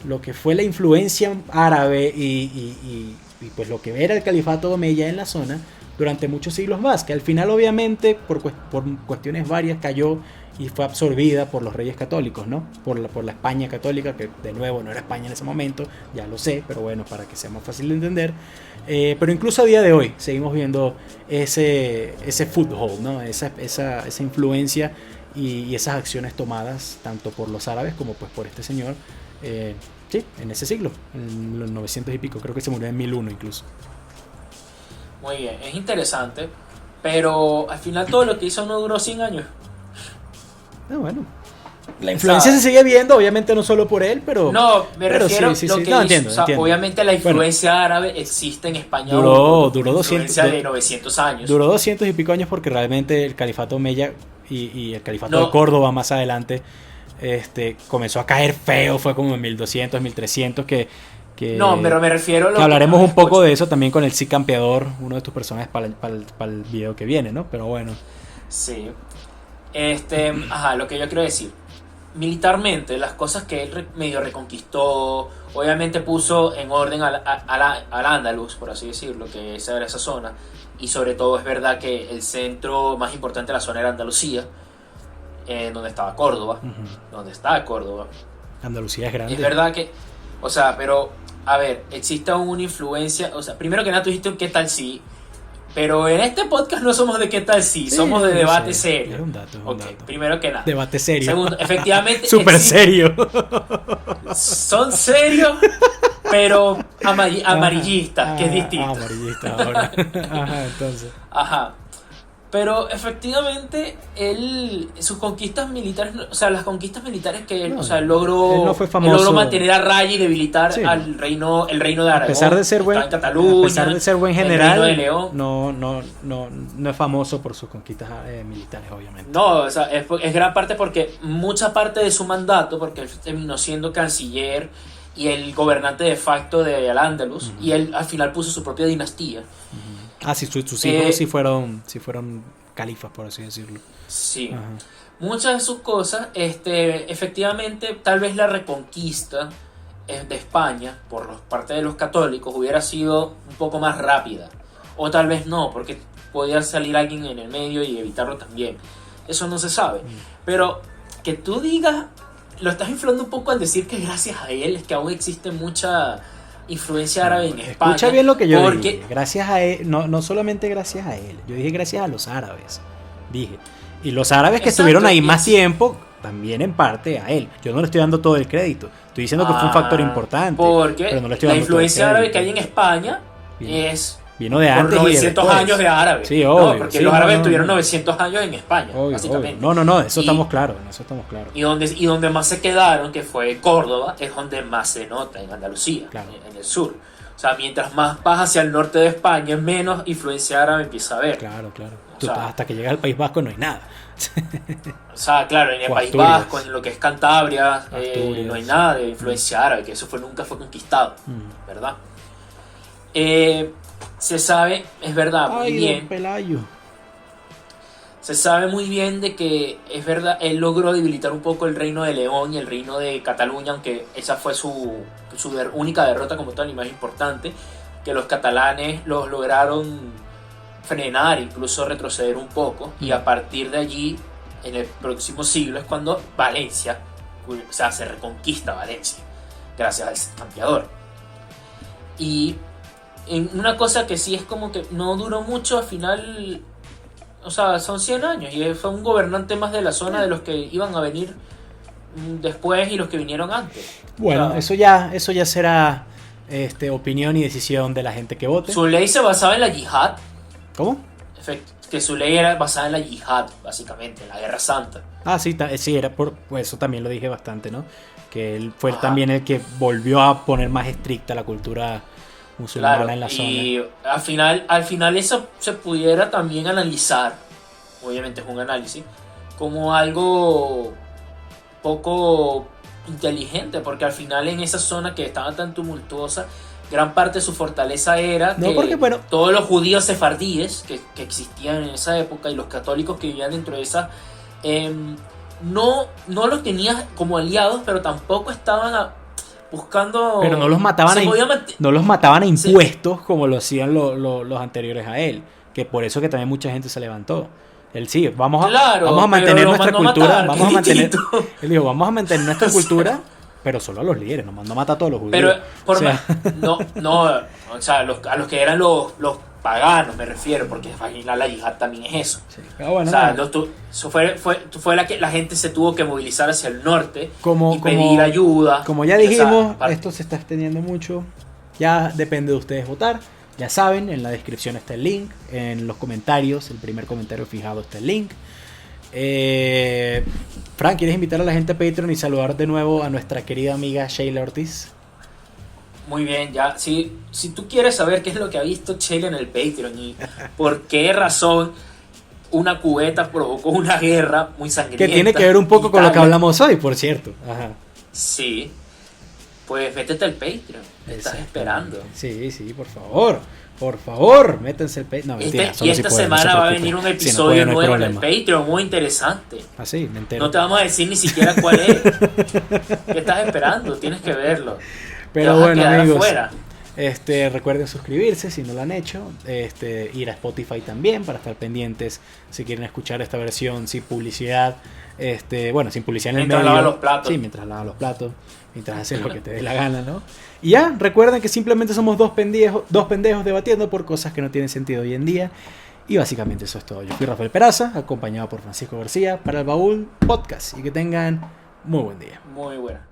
lo que fue la influencia árabe y pues lo que era el califato omeya en la zona durante muchos siglos más, que al final obviamente por cuestiones varias cayó y fue absorbida por los reyes católicos, ¿no? Por la España católica, que de nuevo no era España en ese momento, ya lo sé, pero bueno, para que sea más fácil de entender. Pero incluso a día de hoy seguimos viendo ese foothold, ¿no? Esa influencia y esas acciones tomadas tanto por los árabes como pues por este señor, sí, en ese siglo, en los 900 y pico, creo que se murió en 1001 incluso. Muy bien, es interesante, pero al final todo lo que hizo no duró 100 años. Bueno, la influencia se sigue viendo, obviamente no solo por él, pero... No, me refiero a lo que no, hizo. entiendo. Obviamente la influencia árabe existe en España. Duró 200 de 900 años. Duró 200 y pico años porque realmente el califato omeya y el califato de Córdoba más adelante comenzó a caer feo, fue como en 1200, 1300 que no, pero me refiero a lo que hablaremos un poco de eso también con el Cid Campeador, uno de tus personajes para el video que viene, ¿no? Pero bueno. Sí. Lo que yo quiero decir. Militarmente, las cosas que él medio reconquistó, obviamente puso en orden al Andaluz, por así decirlo, que esa era esa zona. Y sobre todo es verdad que el centro más importante de la zona era Andalucía, donde estaba Córdoba. Uh-huh. Donde está Córdoba. Andalucía es grande. Es verdad que, o sea, pero, a ver, existe aún una influencia, o sea, primero que nada tú dijiste qué tal sí, pero en este podcast no somos de qué tal sí, somos de debate serio. Es un dato. Primero que nada. Debate serio. Segundo, efectivamente. Súper serio. Son serios, pero amarillistas, que es distinto. Amarillista ahora. Ajá, entonces. Ajá. Pero efectivamente sus conquistas militares, o sea, las conquistas militares que él, él logró mantener a raya y debilitar al reino de Aragón. A pesar de ser buen general, el reino de León. No es famoso por sus conquistas militares, obviamente. No, o sea, es gran parte porque mucha parte de su mandato, porque él terminó siendo canciller y el gobernante de facto de Al-Ándalus, uh-huh. Y él al final puso su propia dinastía. Uh-huh. Ah, sí, sus hijos sí fueron califas, por así decirlo. Sí. Ajá. Muchas de sus cosas, efectivamente, tal vez la reconquista de España por parte de los católicos hubiera sido un poco más rápida. O tal vez no, porque podía salir alguien en el medio y evitarlo también. Eso no se sabe. Pero que tú digas, lo estás inflando un poco al decir que gracias a él es que aún existe mucha influencia árabe en España. Escucha bien lo que yo dije. Gracias a él, no solamente gracias a él. Yo dije gracias a los árabes. Dije. Y los árabes que estuvieron ahí más tiempo, también en parte a él. Yo no le estoy dando todo el crédito. Estoy diciendo que fue un factor importante. Porque pero no le estoy la dando influencia árabe que hay en España vino de antes por 900 años de árabes. Sí, obvio. No, porque los árabes tuvieron 900 años en España, obvio, básicamente. Obvio. No, eso estamos claros. Y donde más se quedaron, que fue Córdoba, es donde más se nota, en Andalucía, claro. En el sur. O sea, mientras más vas hacia el norte de España, menos influencia árabe empieza a haber. Claro. Hasta que llegas al País Vasco no hay nada. O sea, claro, en el País Vasco, en lo que es Cantabria, no hay nada de influencia árabe, que eso nunca fue conquistado, ¿verdad? Se sabe, es verdad, muy bien. Pelayo. Se sabe muy bien de que, es verdad, él logró debilitar un poco el reino de León y el reino de Cataluña, aunque esa fue su única derrota como tal y más importante, que los catalanes los lograron frenar, incluso retroceder un poco, y a partir de allí, en el próximo siglo, es cuando Valencia, o sea, se reconquista Valencia, gracias al campeador. Y en una cosa que sí es como que no duró mucho, al final, o sea, son 100 años, y fue un gobernante más de la zona de los que iban a venir después y los que vinieron antes. Bueno, o sea, eso ya será opinión y decisión de la gente que vote. Su ley se basaba en la yihad. ¿Cómo? Que su ley era basada en la yihad, básicamente, en la guerra santa. Ah, sí, era pues eso también lo dije bastante, ¿no? Que él fue también el que volvió a poner más estricta la cultura musulmana Claro, en la zona. y al final eso se pudiera también analizar, obviamente es un análisis, como algo poco inteligente, porque al final en esa zona que estaba tan tumultuosa, gran parte de su fortaleza era No, que porque, bueno, todos los judíos sefardíes que existían en esa época y los católicos que vivían dentro de esa, no los tenías como aliados, pero tampoco estaban buscando... pero no los mataban se podía mant- no los mataban a se- impuestos como lo hacían los anteriores a él, que por eso que también mucha gente se levantó. Él sí, vamos a Claro, mantener pero lo nuestra mandó a cultura, matar, vamos a que es mantener, distinto. él dijo, vamos a mantener nuestra O sea, cultura, pero solo a los líderes, nos mandó a matar a todos los judíos. Pero O sea, no, o sea, a los que eran los paganos me refiero, porque la yihad también es eso. sí, pero bueno, O sea, no, eso fue la que la gente se tuvo que movilizar hacia el norte como, y pedir ayuda. como ya O sea, dijimos, para- esto se está extendiendo mucho, ya depende de ustedes votar. Ya saben, en la descripción está el link, en los comentarios, el primer comentario fijado está el link. Frank, ¿quieres invitar a la gente a Patreon y saludar de nuevo a nuestra querida amiga Sheila Ortiz? Muy bien, ya. Si tú quieres saber qué es lo que ha visto Sheila en el Patreon y por qué razón una cubeta provocó una guerra muy sangrienta. Que tiene que ver un poco en con lo que Italia. hablamos hoy, por cierto. Ajá. Sí. Pues métete al Patreon. Me estás esperando. Sí, sí, por favor. Por favor, métanse el Patreon. No, mentira, Y solo esta si pueden, no se semana va a preocupen. venir un Si no episodio pueden, no hay nuevo en el problema. Patreon, muy interesante. Ah, sí, me entero. No te vamos a decir ni siquiera cuál es. ¿Qué estás esperando? Tienes que verlo. Pero Te vas a bueno, quedar amigos. afuera. Recuerden suscribirse si no lo han hecho, ir a Spotify también para estar pendientes si quieren escuchar esta versión sin publicidad, sin publicidad en el Mientras medio. lavan los platos. Sí, mientras lavan los platos, mientras haces lo que te dé la gana, ¿no? Y ya, recuerden que simplemente somos dos pendejos debatiendo por cosas que no tienen sentido hoy en día. Y básicamente eso es todo. Yo fui Rafael Peraza, acompañado por Francisco García para el Baúl Podcast. Y que tengan muy buen día. Muy buena.